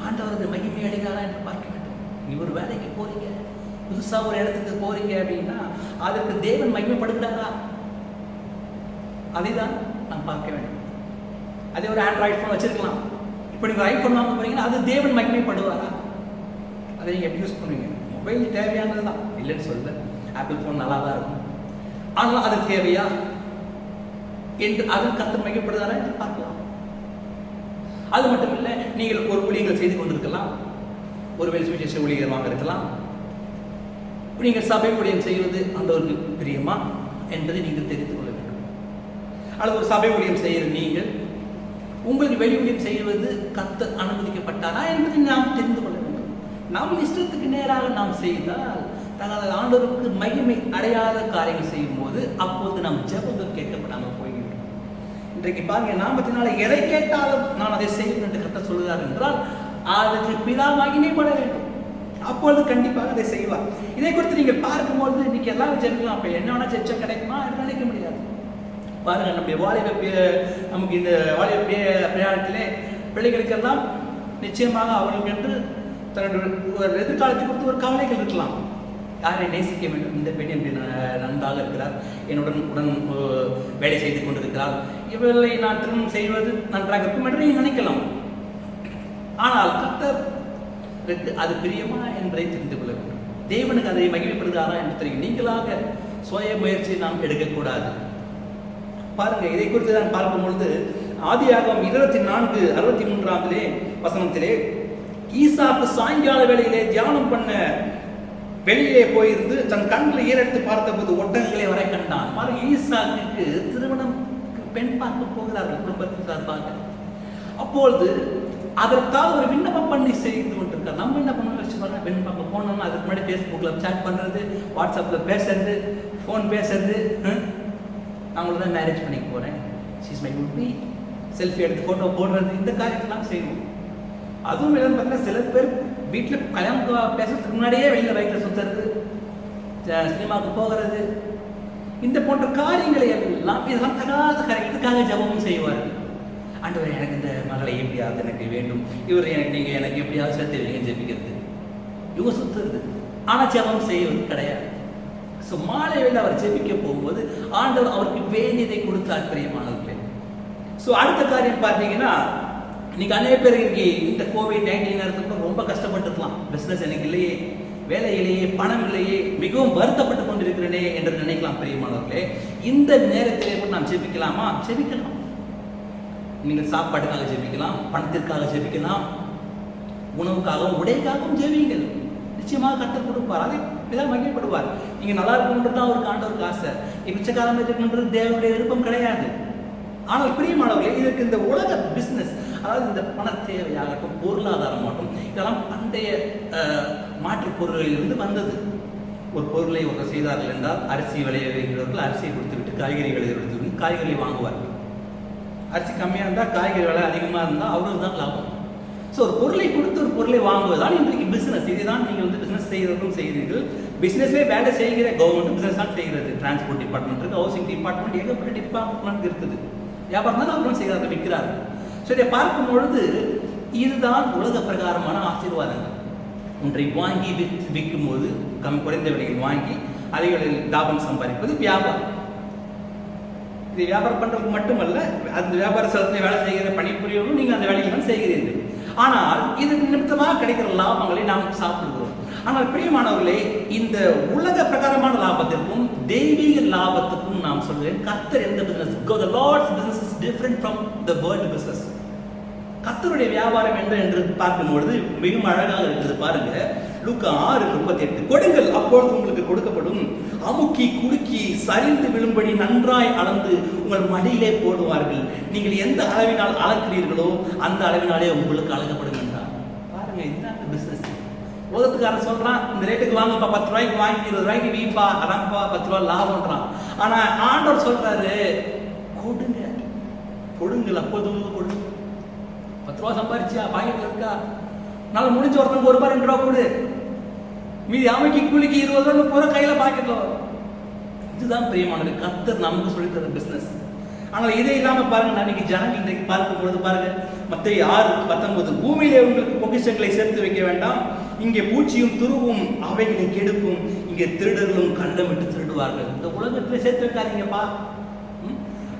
ஆண்டவரது மகிமை அடைகிறாரா என்று பார்க்க வேண்டும். நீ ஒரு வேலைக்கு போறீங்க, புதுசா ஒரு இடத்துக்கு போறீங்க அப்படின்னா அதற்கு தேவன் மகிமைப்படுகிறாரா, அதைதான் நாம் பார்க்க வேண்டும்.
அதே ஒரு ஆண்ட்ராய்டு ஃபோன் வச்சிருக்கலாம். இப்போ நீங்கள் ஐஃபோன் வாங்க போறீங்கன்னா அது தேவன் மகிமைப்படுவாரா? அதை நீங்கள் எப்படி யூஸ் பண்ணுவீங்க? மொபைல் தேவையானது தான், இல்லைன்னு சொல்ல. ஆப்பிள் ஃபோன் நல்லா தான் இருக்கும், ஆனால் அது தேவையா என்று அது கர்த்தர் மகிமைப்படுவாரா என்று பார்க்கலாம். அது மட்டும் இல்லை, நீங்கள் ஒரு ஊழியங்கள் செய்து கொண்டிருக்கலாம், ஒருவேளை சுவிசேஷ ஊழியர் இருக்கலாம். நீங்கள் சபை ஊழியம் செய்வது அந்த ஒரு பிரியமா என்பதை நீங்கள் தெரிந்து கொள்ள வேண்டும். அல்லது ஒரு சபை ஊழியம் செய்கிற நீங்கள் உங்களுக்கு வெளி ஊழியம் செய்வது கர்த்தர் அனுமதிக்கப்பட்டாரா என்பதை நாம் தெரிந்து கொள்ள வேண்டும். நாம் இஷ்டத்துக்கு நேராக நாம் செய்தால் தங்களது ஆண்டவருக்கு மகிமை அடையாத காரியங்கள் செய்யும் போது அப்போது நாம் ஜெபங்கள் கேட்கப்படாமல் போய்விடும். இன்றைக்கு பாருங்க, நாமத்தினால எதை கேட்டாலும் நான் அதை செய்வேன் என்று கர்த்தர் சொல்கிறார் என்றால் அதற்கு பிதா மகிமைப்பட வேண்டும். அப்பொழுது கண்டிப்பாக அதை செய்வார். இதை குறித்து நீங்கள் பார்க்கும்போது இன்னைக்கு எல்லாம் ஜெபிக்கலாம், அப்ப என்ன வேணா ஜெபிச்சா கிடைக்குமா என்று நினைக்க முடியாது. பாருங்க, நம்முடைய நமக்கு இந்த வாலிப பிரயாணத்திலே பிள்ளைகளுக்கெல்லாம் நிச்சயமாக அவர்களுக்கு என்று தன்னுடைய ஒரு எதிர்காலத்தை குறித்து ஒரு கவலைகள் இருக்கலாம். யாரை நேசிக்க வேண்டும், இந்த பெண் எப்படி நன்றாக இருக்கிறார், உடன் வேலை செய்து கொண்டிருக்கிறார், இவர்களை நான் திருமணம் செய்வது நன்றாக இருக்கும் என்று நினைக்கலாம். ஆனால் கர்த்தருக்கு அது பிரியமா என்பதை தெரிந்து கொள்ள வேண்டும். தேவனுக்கு அதை மகிமைப்படுகிறாரா என்று தெரியும். நீங்களாக சுய முயற்சியை நாம் எடுக்கக்கூடாது. பாருங்க, இதை குறித்து நான் பார்க்கும் பொழுது ஆதியாகமம் 24:63 வசனத்திலே ஈசாக்கு சாயங்கால வேளையிலே தியானம் பண்ண வெளியிலே போயிருந்து தன் கண்களை ஏறெடுத்து பார்த்தபோது ஒட்டகங்களை வரை கண்டான். பாருங்க, ஈசாக்கு திருமணம் பெண் பார்க்க போகிறார்கள் குடும்பத்தின் சார்பாக. அப்பொழுது அதற்காக ஒரு விண்ணப்பம் பண்ணி செய்து கொண்டிருக்கார். நம்ம என்ன பண்ண வச்சு பாருங்க, பெண் பார்க்க போனோம்னா அதுக்கு முன்னாடி ஃபேஸ்புக்கில் சேட் பண்ணுறது, வாட்ஸ்அப்பில் பேசுறது, ஃபோன் பேசுறது, நான் உங்களுக்கு தான் மேரேஜ் பண்ணிக்க போகிறேன், ஷீஸ் மை குட், செல்ஃபி எடுத்து ஃபோட்டோ போடுறது, இந்த காரியத்தெல்லாம் செய்வோம். அதுவும் என்னன்னு பார்த்தீங்கன்னா சில பேர் வீட்டில் கல்யாணம் பேசுறதுக்கு முன்னாடியே வெளியில் பைக்கில் சுற்றுறது, சினிமாவுக்கு போகிறது, இந்த போன்ற காரியங்களை எல்லாம் இதெல்லாம் தகாத காரியத்துக்காக ஜபமும் செய்வார்கள். ஆண்டவர், எனக்கு இந்த மகளை எப்படியாவது எனக்கு வேண்டும், இவர் நீங்கள் எனக்கு எப்படியாவது சேர்த்து வைங்க ஜெபிக்கிறது, இவங்க சுற்றுறது, ஆனால் ஜபம் செய்வது கிடையாது. ஸோ மாலையில் அவர் ஜெபிக்க போகும்போது ஆண்டவர் அவருக்கு வேண்டியதை கொடுத்தார் பிரியமானவர்களே. ஸோ அடுத்த காரியம் பார்த்தீங்கன்னா, இன்னைக்கு அநேக பேர் இன்னைக்கு இந்த COVID-19 நேரத்துக்கு ரொம்ப கஷ்டப்பட்டுருக்கலாம். பிஸ்னஸ் எனக்கு இல்லையே, வேலை இல்லையே, பணம் இல்லையே, மிகவும் வருத்தப்பட்டு கொண்டிருக்கிறேனே என்று நினைக்கலாம் பிரியமானவர்களே. இந்த நேரத்திலே கூட நாம் ஜெபிக்கலாமா? ஜெபிக்கலாம். நீங்கள் சாப்பாட்டுக்காக ஜெபிக்கலாம், பணத்திற்காக ஜெபிக்கலாம், உணவுக்காகவும் உடைக்காகவும் ஜெபிங்கள். நிச்சயமாக கர்த்தர் கொடுப்பார், அதை இதான் மகிழ்ப்படுவார். நீங்கள் நல்லா இருக்கணுன்றது தான் அவருக்கு ஆண்டவருக்கு ஆசை. பிச்சைக்காரமாக இருக்கணுன்றது தேவனுடைய விருப்பம் கிடையாது. ஆனால் பிரியமானவர்களே, இதற்கு இந்த உலக பிஸ்னஸ், அதாவது இந்த பண தேவையாகட்டும், பொருளாதாரமாகட்டும், இதெல்லாம் பண்டைய மாற்றுப் பொருளிலிருந்து வந்தது. ஒரு பொருளை ஒன்று செய்தார்கள் என்றால் அரிசி விளைய வைக்கிறவர்கள் அரிசியை கொடுத்துவிட்டு காய்கறி விளைய கொடுத்துவிட்டு காய்கறி வாங்குவார்கள். அரிசி கம்மியாக இருந்தால் காய்கறி விலை அதிகமாக இருந்தால் அவருக்கு தான் லாபம். ஸோ ஒரு பொருளை கொடுத்து ஒரு பொருளை வாங்குவதுதான் இன்றைக்கு பிஸ்னஸ். இதுதான் நீங்கள் பிஸ்னஸ் செய்கிறதும் செய்கிறீர்கள். பிஸ்னஸே வேலை செய்கிற கவர்மெண்ட் பிஸ்னஸ் தான் செய்கிறது. டிரான்ஸ்போர்ட் டிபார்ட்மெண்ட் இருக்குது, ஹவுசிங் டிபார்ட்மெண்ட், ஏகப்பட்ட டிபார்ட்மெண்ட் இருக்குது. வியாபாரம் தான் அவர்களும் செய்கிறார்கள், விற்கிறார்கள். ஸோ இதை பார்க்கும் பொழுது இதுதான் உலக பிரகாரமான ஆசீர்வாதங்கள். ஒன்றை வாங்கி விற்கும் போது குறைந்த விலையில் வாங்கி அதைகளில் லாபம் சம்பாதிப்பது வியாபாரம். இது வியாபாரம் பண்ணுறதுக்கு மட்டுமல்ல, அந்த வியாபார ஸ்தலத்தில் வேலை செய்கிற பணிபுரியவும் நீங்கள் அந்த வேலையை தான் செய்கிறீர்கள். ஆனால் இது நிமித்தமாக கிடைக்கிற லாபங்களை நாம் சாப்பிடுகிறோம். ஆனால் பிரியமானவர்களே, இந்த உலக பிரகாரமான லாபத்திற்கும் தெய்வீக லாபத்துக்கும் நாம் சொல்கிறேன், கர்த்தர் எந்த business, the Lord's business is different from the world business. கர்த்தருடைய வியாபாரம் என்று பார்க்கும்பொழுது மிகவும் அழகாக இருக்குது. பாருங்க, லூக்கா 6:38, கொடுங்கள் அப்பொழுது உங்களுக்கு கொடுக்கப்படும், அமுக்கி குலுக்கி சரிந்து விழும்படி நன்றாய் அளந்து உங்கள் மடியிலே போடுவார்கள், நீங்கள் எந்த அளவினால் அளக்கிறீர்களோ அந்த அளவினாலே உங்களுக்கு அளக்கப்படும் என்றார். பாருங்க, இதுதான் பிசினஸ். உலகத்துக்காரன் சொல்றான், இந்த ரேட்டுக்கு வாங்கப்பா, 10 ரூபாய்க்கு வாங்கி 20 ரூபாய்க்கு வீப்பா, அதான்ப்பா 10 ரூபா லாபம்ன்றான். ஆனா ஆண்டவர் சொல்றாரு, கொடுங்க, கொடுங்கள் அப்போது கொடுங்க. 10 ரூபா சம்பாரிச்சியா, பாக்கெட்ல இருக்கா, நாளை முடிஞ்ச ஒருத்தவங்க 1 ரூபா 2 ரூபா கொடு, மீதி அமைக்கி கூலிக்கு 20 ரூபா பூரா கையில பாக்கெட்ல வரும். இதுதான் பிரியமானது, கர்த்தர் நமக்கு சொல்லித்தர பிசினஸ். ஆனால் இதே இல்லாம பாருங்க, அன்னைக்கு ஜனங்கள் இன்றைக்கு பார்க்கும் பொழுது பாருங்க, மத்தேயு 6:19, பூமியிலே உங்களுக்கு பொக்கிஷங்களை சேர்த்து வைக்க வேண்டாம், இங்கே பூச்சியும் துருவும் அவைகளை கெடுக்கும், இங்கே திருடர்களும் கண்டமிட்டு திருடுவார்கள். இந்த உலகத்திலே சேர்த்து வைக்காதீங்கப்பா.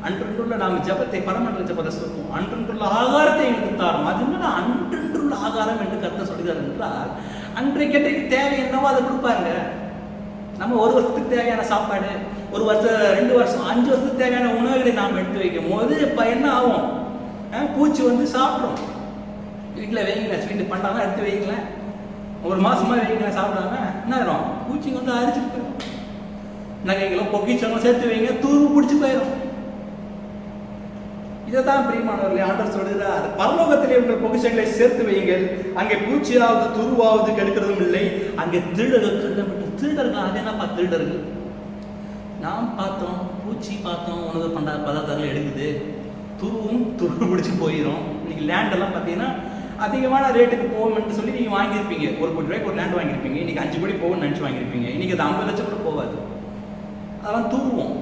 அன்றன்றுள்ள நாம் ஜபத்தை பரமன்ற ஜபத்தை சொல்லுவோம். அன்றன்றுள்ள ஆகாரத்தை எங்களுக்கு தாரும். அது என்னன்னா அன்றன்றுள்ள ஆகாரம் என்று கருத்தை சொல்கிறார் என்றால், அன்றைக்கு தேவை என்னவோ அதை கொடுப்பாங்க. நம்ம ஒரு வருஷத்துக்கு தேவையான சாப்பாடு, ஒரு வருஷம் 2 வருஷம் 5 வருஷத்துக்கு தேவையான உணவுகளை நாம் எடுத்து வைக்கும் போது இப்போ என்ன ஆகும்? பூச்சி வந்து சாப்பிட்றோம். வீட்டில் வைங்களேன், ஸ்வீட்டு பண்ணாலும் எடுத்து வைங்களேன், ஒரு மாசமா வைங்களேன், சாப்பிடாம என்ன ஆயிரும்? பூச்சிங்க வந்து அரிச்சிட்டு போயிடும். நகைகளும் பொக்கிச்சங்களும் சேர்த்து வைங்க, தூரு பிடிச்சி போயிடும். இதைதான் பிரியமானவர்களே ஆண்டவர் சொல்கிறார், பரலோகத்திலே உங்கள் பொக்கிஷங்களை சேர்த்து வையுங்கள், அங்கே பூச்சியாவது துருவாவது கெடுக்கிறதும் இல்லை, அங்கே திருடர்கள் திருடப்பட்டு. திருடர்கள் அது என்னப்பா திருடர்கள்? நாம் பார்த்தோம், பூச்சி பார்த்தோம், உணவு பதார்த்தங்கள் எடுக்குது, துரு பிடிச்சி போயிடும். இன்னைக்கு லேண்டெல்லாம் பார்த்தீங்கன்னா அதிகமான ரேட்டுக்கு போகும்னு சொல்லி நீங்கள் வாங்கியிருப்பீங்க. 1 கோடி ரூபாய்க்கு ஒரு லேண்ட் வாங்கியிருப்பீங்க, இன்னைக்கு 5 கோடி போகும்னு நினச்சி வாங்கியிருப்பீங்க. இன்னைக்கு அது 50 லட்சம் கூட போகாது. அதெல்லாம் தூருவோம்.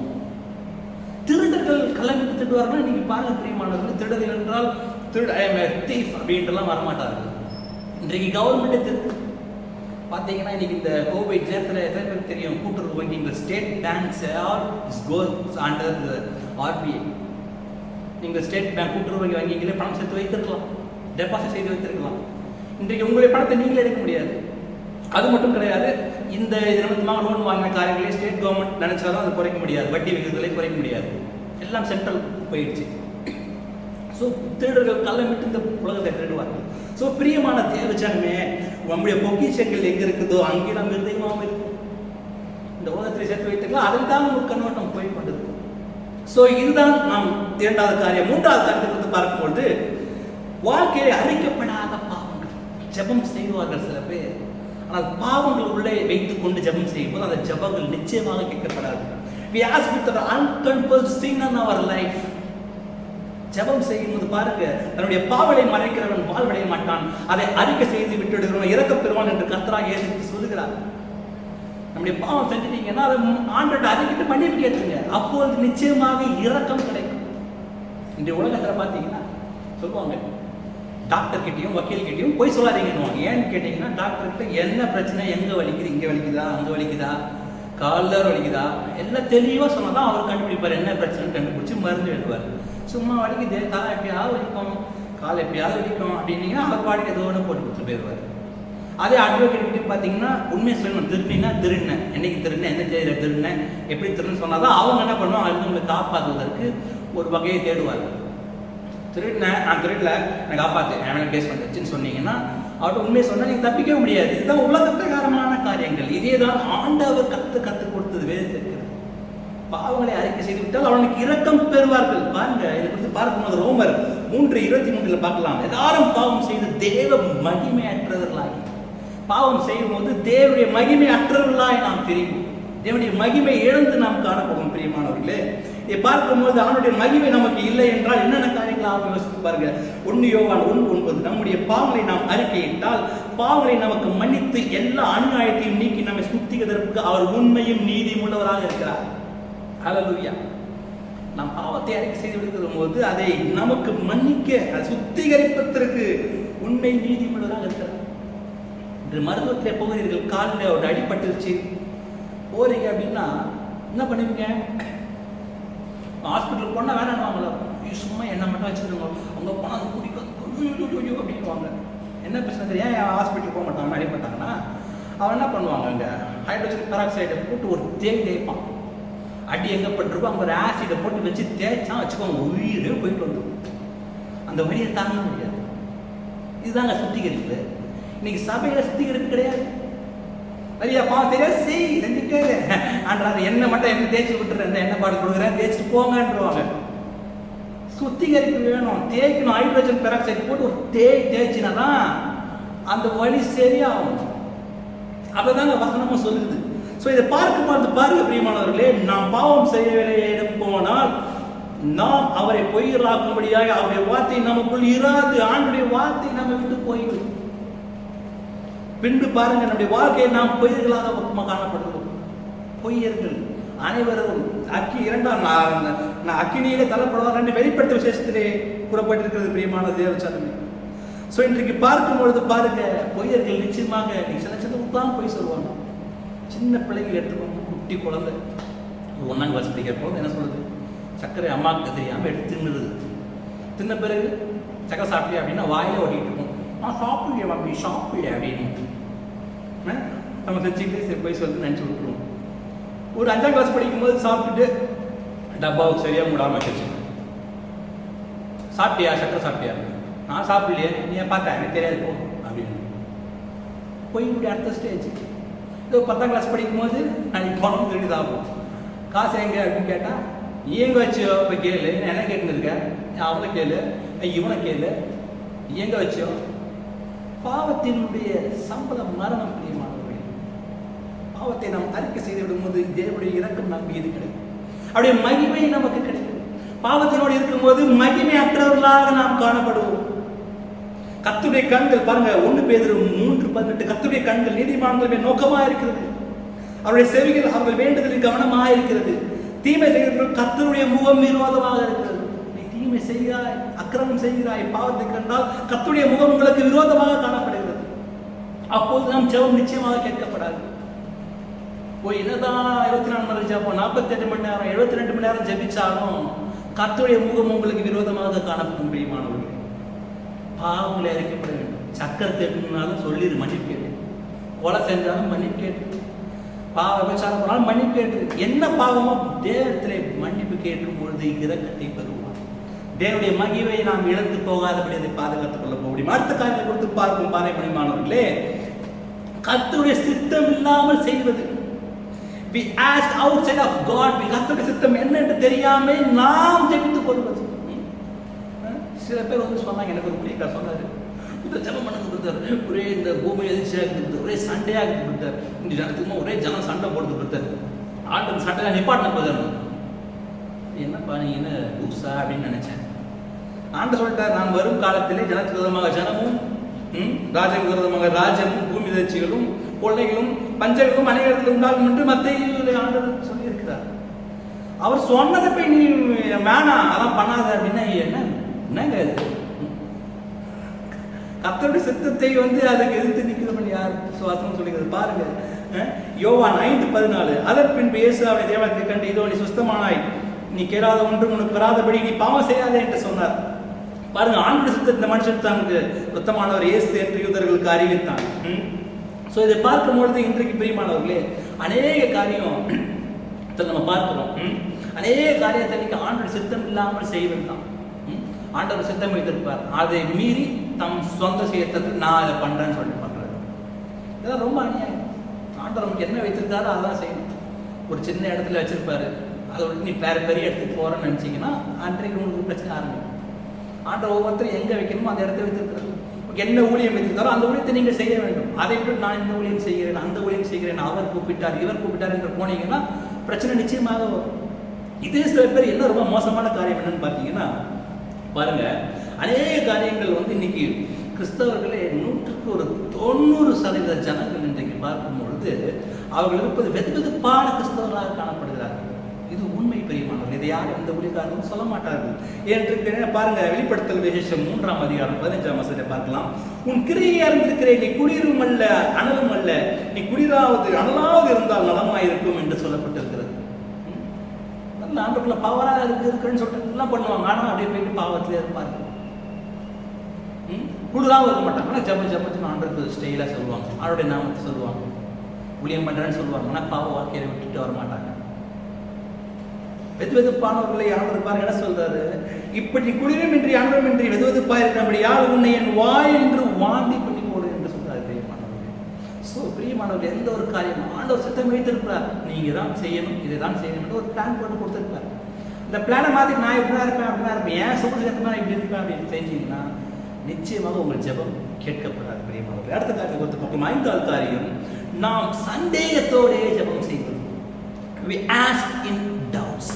திருடர்கள் கள்ளமிட்டு திட்டுவார்கள். நீங்க பாருங்க பிரியமானவர்கள், திருடர்கள் என்றால் தீஃப் அப்படின்றலாம் வரமாட்டார்கள். இன்றைக்கு கவர்மெண்ட்டே திருக்கு. பார்த்தீங்கன்னா இன்னைக்கு இந்த கோவிட் நேரத்தில் எத்தனை பேருக்கு தெரியும், கூட்டுறவு வங்கிகள் ஸ்டேட் பேங்க்ஸ் ஆர் கோஸ் அண்டர் ஆர்பிஐ. நீங்கள் ஸ்டேட் பேங்க் கூட்டுறவு வங்கிகளே பணம் சேர்த்து வைத்திருக்கலாம், டெபாசிட் செய்து வைத்திருக்கலாம். இன்றைக்கு உங்களுடைய பணத்தை நீங்களே எடுக்க முடியாது. அது மட்டும் கிடையாது, இந்த நிமித்தமாக லோன் வாங்கின காரியங்களே ஸ்டேட் கவர்மெண்ட் நினைச்சாலும் அதை குறைக்க முடியாது, வட்டி விகிதங்களை குறைக்க முடியாது. எல்லாம் சென்ட்ரல் போயிடுச்சு. ஸோ திருடர்கள் கள்ளமிட்டு இந்த உலகத்தை திருடுவார்கள். ஸோ பிரியமான தேவஜனமே, நம்முடைய பொக்கிஷங்கள் எங்கே இருக்குதோ அங்கே நம்ம இருதயமாக இருக்கும். இந்த உலகத்தை சேர்த்து வைத்துக்கலாம், அதில் தான் ஒரு கண்ணோட்டம் போய் கொண்டிருக்கும். ஸோ இதுதான் நாம் 2வது காரியம். 3வது காரியத்தை பார்க்கும்பொழுது, வாழ்க்கையை அழிக்கப்படாத பாவங்கள். ஜெபம் செய்வார்கள் சில பேர், ஆனால் பாவங்கள் உள்ளே வைத்துக் கொண்டு ஜெபம் செய்யும் போது அந்த ஜெபங்கள் நிச்சயமாக கேட்கப்படாது. We ask with the unconfessed sin in our life. ஜெபம் செய்யும் போது பாருங்க, தன்னுடைய பாவங்களை மறைக்கிறவன் வாழ்வடைய மாட்டான், அதை அறிக்கை செய்து விட்டுடுகிறவன் இறக்கப் பெறுவான் என்று கர்த்தராகிய இயேசு கிறிஸ்து சொல்லுகிறார். நம்முடைய பாவம் செஞ்சிட்டீங்கன்னா அதை ஆண்டவர்கிட்ட அறிக்கிட்டு மன்னிப்பு கேட்டுங்க, அப்போது நிச்சயமாக இரக்கம் கிடைக்கும். இன்றைய உலகத்தில் பார்த்தீங்கன்னா சொல்லுவாங்க, டாக்டர் கிட்டையும் வக்கீல் கிட்டையும் போய் சொல்லாதீங்கன்னு. ஏன்னு கேட்டீங்கன்னா, டாக்டர் கிட்ட என்ன பிரச்சனை, எங்க வலிக்குது, இங்க வலிக்குதா, அங்க வலிக்குதா, காலில் வலிக்குதா, எல்லாம் தெளிவாக சொன்னாதான் அவர் கண்டுபிடிப்பார். என்ன பிரச்சனை கண்டுபிடிச்சி மருந்து எழுதுவார். சும்மா வலிக்குது, காலை எப்பயாவது வலிக்கும், காலை எப்பயாவது வலிக்கும் அப்படின்னீங்கன்னா அவர் பாடிக்கு ஏதோ ஒன்று போட்டு கொடுத்து போயிடுவார். அதே அட்வொகேட் கிட்ட பார்த்தீங்கன்னா உண்மையை சொல்லணும், திருப்பினா திருடினேன், என்னைக்கு திருடினேன், என்ன செய்யற திருடினேன், எப்படி திருடுன்னு சொன்னாதான் அவங்க என்ன பண்ணுவாங்க, அது உங்களை காப்பாற்றுவதற்கு ஒரு வகையை தேடுவார்கள். திருடினேன், நான் திருடல, எனக்கு காப்பாற்று, என் கேஸ் வந்துச்சுன்னு சொன்னீங்கன்னா அவர்கிட்ட உண்மையை சொன்னால் நீங்கள் தப்பிக்கவே முடியாது. இதுதான் உலக பிரகாரமான காரியங்கள். இதே தான் ஆண்டவர் கற்றுக் கொடுத்தது வேதத்திற்கு. பாவங்களை அறிக்கை செய்து விட்டால் அவனுக்கு இரக்கம் பெறுவார்கள். பாருங்க, இதை குறித்து பார்க்கும்போது ரோமர் 3:23 பார்க்கலாம். எல்லாரும் பாவம் செய்து தேவ மகிமை அற்றவர்களாகி, பாவம் செய்யும் போது தேவனுடைய மகிமை அற்றவர்களாய் நாம் தெரியும். தேவனுடைய மகிமை இழந்து நாம் காணப்படும். பிரியமானவர்களே, இதை பார்க்கும்போது அவனுடைய மகிமை நமக்கு இல்லை என்றால் என்னென்ன காரியங்கள் ஆகும் யோசித்து பாருங்க. 1 யோவான் 1:9, நம்முடைய பாவங்களை நாம் அறிக்கையிட்டால் பாவங்களை நமக்கு மன்னித்து எல்லா அநியாயத்தையும் நீக்கி நம்மை சுத்திகரிப்பதற்கு அவர் உண்மையும் நீதியும் உள்ளவராக இருக்கிறார். ஹல்லேலூயா. நாம் பாவத்தை அறிக்கை செய்து விடுகிற போது அதை நமக்கு மன்னிக்க, அதை சுத்திகரிப்பதற்கு உண்மை நீதி உள்ளவராக இருக்கிறார். இன்று மருத்துவத்தில் போகிறீர்கள், காலில் ஒரு அடிபட்டுருச்சு போறீங்க அப்படின்னா என்ன பண்ணுவீங்க? ஹாஸ்பிட்டலுக்கு போனால் வேணாம்வாங்களா, சும்மா என்ன மட்டும் வச்சுருந்தோங்க, அவங்க போனால் அது குடிக்கும் அப்படின்வாங்க. என்ன பிரச்சனை தெரியும், ஏன் ஹாஸ்பிட்டலுக்கு போக மாட்டாங்க, அடிப்பட்டாங்கன்னா அவன் என்ன பண்ணுவாங்க, அங்கே ஹைட்ரோஜன் பெராக்சைடை போட்டு ஒரு தேய்ப்பான். அடி எங்கே பட்டிருக்கோ அங்கே ஒரு ஆசிடை போட்டு வச்சு தேய்ச்சா வச்சுக்கோங்க, உயிரே போயிட்டு வந்துடும். அந்த வழியை தாங்க முடியாது. இதுதாங்க சுத்திகரிப்பு. இன்னைக்கு சபையில் சுத்திகரிப்பு கிடையாது. நிறையா பாவம் தெரியாது, செஞ்சுட்டே ஆன்றாரு, எண்ணெய் மட்டும் என்ன தேய்ச்சி விட்டுறேன், இந்த எண்ணெய் பாடு கொடுக்குறேன், தேய்ச்சிட்டு போங்கன்றவாங்க. சுத்திகரிப்பு வேணும், தேய்க்கணும். ஹைட்ரோஜன் பெராக்சைடு போட்டு ஒரு தேய்ச்சினா தான் அந்த வழி சரியாகும். அப்பதாங்க வசனமும் சொல்லுது. ஸோ இதை பார்க்கும்போது பாருங்க பிரியமானவர்களே, நாம் பாவம் செய்ய போனால் நாம் அவரை பொய்யராக்கும்படியாக அவருடைய வார்த்தை நமக்குள் இராது. ஆண்டுடைய வார்த்தை நம்ம விட்டு போய்விடும். பின்பு பாருங்க, நம்முடைய வாழ்க்கையை நாம் பொய்யர்களாக காணப்படுகிறோம். பொய்யர்கள் அனைவரும் அக்கினியிலே தள்ளப்படுவார் என்று வெளிப்படுத்த விசேஷத்திலே கூறப்பட்டிருக்கிறது. பிரியமான தேவச்சனமே, ஸோ இன்றைக்கு பார்க்கும் பொழுது பாருங்க, பொய்யர்கள் நிச்சயமாக சின்ன சின்னதுக்கு தான் பொய் சொல்லுவாங்க. சின்ன பிள்ளைகள் எடுத்துக்கோங்க, குட்டி குழந்தை 1ஆம் கிளாஸ் படிக்கிற குழந்தை என்ன சொல்லுது, சர்க்கரை அம்மாவுக்கு தெரியாமல் எடுத்து தின்னுது. தின்ன பிறகு சக்கரை சாப்பிட்டியா அப்படின்னா வாயில ஓட்டிகிட்டு இருக்கும். நான் சாப்பிடலையே மம்மி, சாப்பிடலையே அப்படின்னு நம்ம செஞ்சுக்கிட்டு சரி போய் சொல்லி நினச்சி விட்டுருவோம். ஒரு 5ஆம் கிளாஸ் படிக்கும்போது சாப்பிட்டுட்டு டப்பாவுக்கு சரியாக மூடாமல் வச்சிருச்சு. சாப்பிட்டியா, சக்கரை சாப்பிட்டியா? நான் சாப்பிடலையே, நீ பார்த்தா எனக்கு தெரியாது போ அப்படின்னு போய் இப்படி அடுத்த ஸ்டேஜ். இதோ 10ஆம் கிளாஸ் படிக்கும்போது நான் பணம் திருடி சாப்பிடுவோம். காசு எங்கே அப்படின்னு கேட்டால், நீ எங்கே வச்சோ இப்போ கேளு, என்ன கேட்டுன்னு இருக்க, அவனை கேளு, இவனை கேளு, எங்கே வச்சோ. பாவத்தினுடைய சம்பளம் மரணம். பிரியமானவர்களே, பாவத்தை நாம் அறிக்கை செய்து விடும்போது தேவனுடைய இரக்கம் நம் மீது கிடைக்கும், அப்படியே மகிமை நமக்கு கிடைக்கும். பாவத்தினோடு இருக்கும்போது மகிமை அற்றவர்களாக நாம் காணப்படுவோம். கர்த்தருடைய கண்கள் பாருங்க, 1 பேதுரு 3:18, கர்த்தருடைய கண்கள் நீதிமான்கள் நோக்கமா இருக்கிறது, அவருடைய செவிகள் அவர்கள் வேண்டுதலில் கவனமாக இருக்கிறது. தீமை செய்கிறவர்கள் கர்த்தருடைய முகம் விரோதமாக இருக்கிறது. நீ தீமை செய்கிறாய், அக்கிரமம் செய்கிறாய், பாவத்தை கண்டால் கர்த்தருடைய முகம் உங்களுக்கு விரோதமாக காணப்படுகிறது. அப்போது நாம் ஜெபம் நிச்சயமாக கேட்கப்படாது. போய் என்னதான் 24 மணி நேரம் ஜெபம், 48 மணி நேரம், 72 மணி நேரம் ஜெபிச்சாலும் கர்த்தருடைய முகம் உங்களுக்கு விரோதமாக காணப்படும். பிரியமானவர்களே, பாவங்களை அறிக்கப்பட வேண்டும். சக்கரை தேடினாலும் சொல்லிடு, மன்னிப்பு கேட்டு. கொலை செஞ்சாலும் மன்னிப்பு கேட்டு. பாவ விசாரம் போனாலும் மன்னிப்பு கேட்டு. என்ன பாவமோ தேவத்திலே மன்னிப்பு கேட்கும் பொழுது இரக்கத்தை பெறுவார். தேவனுடைய மகிமை நாம் இழந்து போகாதபடி அதை பாதுகாத்துக் கொள்ள போக முடியும். அடுத்த காரியத்தை கொடுத்து பார்க்கும் பாறைமணிமானவர்களே, கர்த்தருடைய சித்தம் இல்லாமல் செய்வது. We ask outside of God. கர்த்தருடைய சித்தம் என்ன என்று தெரியாமல் நாம் ஜெபித்துக் கொள்வது. சில பேர் வந்து சொன்னாங்க, எனக்கு ஒரு பிள்ளைக்கா சொன்னாரு, இந்த ஜனம் பண்ணது கொடுத்தாரு, ஒரே இந்த பூமி எதிர்ச்சியாக இருக்குது, ஒரே சண்டையாக இருக்குது கொடுத்தாரு, இந்த ஜனத்துக்குமா ஒரே ஜனம் சண்டை போட்டு கொடுத்தாரு, ஆண்டு சண்டையாக நிப்பாட்டின போதாரு. என்னப்பா நீ என்ன லூசா அப்படின்னு நினைச்சேன். ஆண்டு சொல்லிட்டார், நான் வரும் காலத்திலே ஜனத்துக்கு விரோதமாக ஜனமும் ராஜனுக்கு விரோதமாக ராஜனும் பூமி எதிர்ச்சிகளும் கொள்ளைகளும் பஞ்சங்களும் அநேகத்தில் உண்டாகும் என்று மத்திய ஆண்டவர் சொல்லியிருக்கிறார். அவர் சொன்னதை போய் நீ வேணாம் அதெல்லாம் பண்ணாத அப்படின்னா என்னங்க இது? கர்த்தருடைய சித்தத்தை வந்து அதுக்கு எதிர்த்து நிற்கிறவன் யார்? சுவாசம் சொல்லுகிறது பாருங்க. யோவான் 5:14, அதன் பின்பு இயேசு அவனை தேவனுக்கு கண்டு, இதோ நீ சுத்தமானாய், நீ கேளாத ஒன்றும் உனக்கு வராதபடி நீ பாவம் செய்யாதே என்று சொன்னார். பாருங்க, ஆண்டவருடைய சித்தத்தை இந்த மனுஷன் தனக்கு சுத்தமானவர் இயேசு என்று யூதர்களுக்கு அறிவித்தான். ஸோ இதை பார்க்கும் பொழுது இன்றைக்கு பிரியமானவர்களே, அநேக காரியம் நம்ம பார்க்கிறோம். அநேக காரியத்தை ஆண்டவருடைய சித்தம் இல்லாமல் செய்வது தான். ஆண்டவர் சித்தம் வைத்திருப்பார், அதை மீறி தம் சொந்த செய்யறதுக்கு நான் அதை பண்றேன்னு சொல்லி பண்றாரு. இதெல்லாம் ரொம்ப அநியாயம். ஆண்டவர் நமக்கு என்ன வைத்திருக்காரோ அதான் செய்யணும். ஒரு சின்ன இடத்துல வச்சிருப்பாரு, அதை விட்டு நீ வேற பெரிய இடத்துக்கு போறேன்னு நினைச்சீங்கன்னா அன்றைக்கு உங்களுக்கு பிரச்சனை ஆரம்பிக்கும். ஆண்டவர் ஒவ்வொருத்தரும் எங்க வைக்கணுமோ அந்த இடத்த வைத்திருக்கிறார். என்ன ஊழியம் வைத்திருக்காரோ அந்த ஊழியத்தை நீங்க செய்ய வேண்டும். அதை விட்டு நான் இந்த ஊழியம் செய்கிறேன், அந்த ஊழியம் செய்கிறேன், அவர் கூப்பிட்டார், இவர் கூப்பிட்டார் என்று போனீங்கன்னா பிரச்சனை நிச்சயமாக வரும். இதே சில பேர் என்ன ரொம்ப மோசமான காரியம் என்னன்னு பார்த்தீங்கன்னா, பாருங்க, அநேக காரியங்கள் வந்து இன்னைக்கு கிறிஸ்தவர்களே 90% ஜனங்கள் இன்றைக்கு பார்க்கும் பொழுது அவர்கள் இருப்பது வெதுவெதுப்பான கிறிஸ்தவர்களாக காணப்படுகிறார்கள். இது உண்மை பிரியமானவர்கள். இதை யாரும் இந்த ஊழியக்காரர்களும் சொல்ல மாட்டார்கள். ஏன்று பாருங்க, வெளிப்படுத்தல் விசேஷம் 3ஆம் அதிகாரம் 15ஆம் வசனத்தை பார்க்கலாம். உன் கிரியை அறிந்திருக்கிறேன், நீ குளிரும் அல்ல அனலும் அல்ல, நீ குளிராவது அனலாவது இருந்தால் நலமாயிருக்கும் என்று சொல்லப்பட்டிருக்கிறது. நல்ல ஆண்டுக்குள்ள பவராக இருக்குன்னு சொல்லிட்டு எல்லாம் பண்ணுவாங்க, ஆனால் அப்படியே போயிட்டு பாவத்திலே இருப்பாங்க. குளிராகவும் இருக்க மாட்டாங்க, ஆனால் ஜபத்துன்னு ஆண்டருக்கு ஸ்டைலாக சொல்லுவாங்க, அவருடைய நாமத்தை சொல்லுவாங்க, ஊழியம் பண்றேன்னு சொல்லுவாங்க, ஆனால் பாவ வாழ்க்கையை விட்டுட்டு வர மாட்டாங்க. வெதுவெதுப்பானவர்களை ஆண்டவர் பாருங்க என்ன சொல்றாரு, இப்படி குளிரும் இன்றி அன்றும் இன்றி வெதுவெதுப்பா இருக்கிறபடி யார் உன்னை என் வாய் என்று வாந்தி பண்ணி போடு என்று சொல்றாரு பிரியமானவர்களே. ஸோ பிரியமானவர்கள், எந்த ஒரு காரியம் ஆண்டவர் சித்தம் வைத்திருக்கிறார், நீங்க தான் செய்யணும், இதை தான் செய்யணும், ஒரு பிளான் போட்டு கொடுத்துருக்காரு. இந்த பிளானை மாதிரி நான் இப்படிதான் இருப்பேன் அப்படின்னா இருப்பேன், ஏன் சொல்றது எப்படின்னா இப்படி இருப்பேன் அப்படின்னு செஞ்சீங்கன்னா நிச்சயமாக உங்கள் ஜெபம் கேட்கப்படாது பிரியமானவர்களே. அடுத்த காரியத்தை கொடுத்து பார்க்கும் 5வது காரியம், நாம் சந்தேகத்தோடே ஜெபம் செய்வது. We ask in doubts.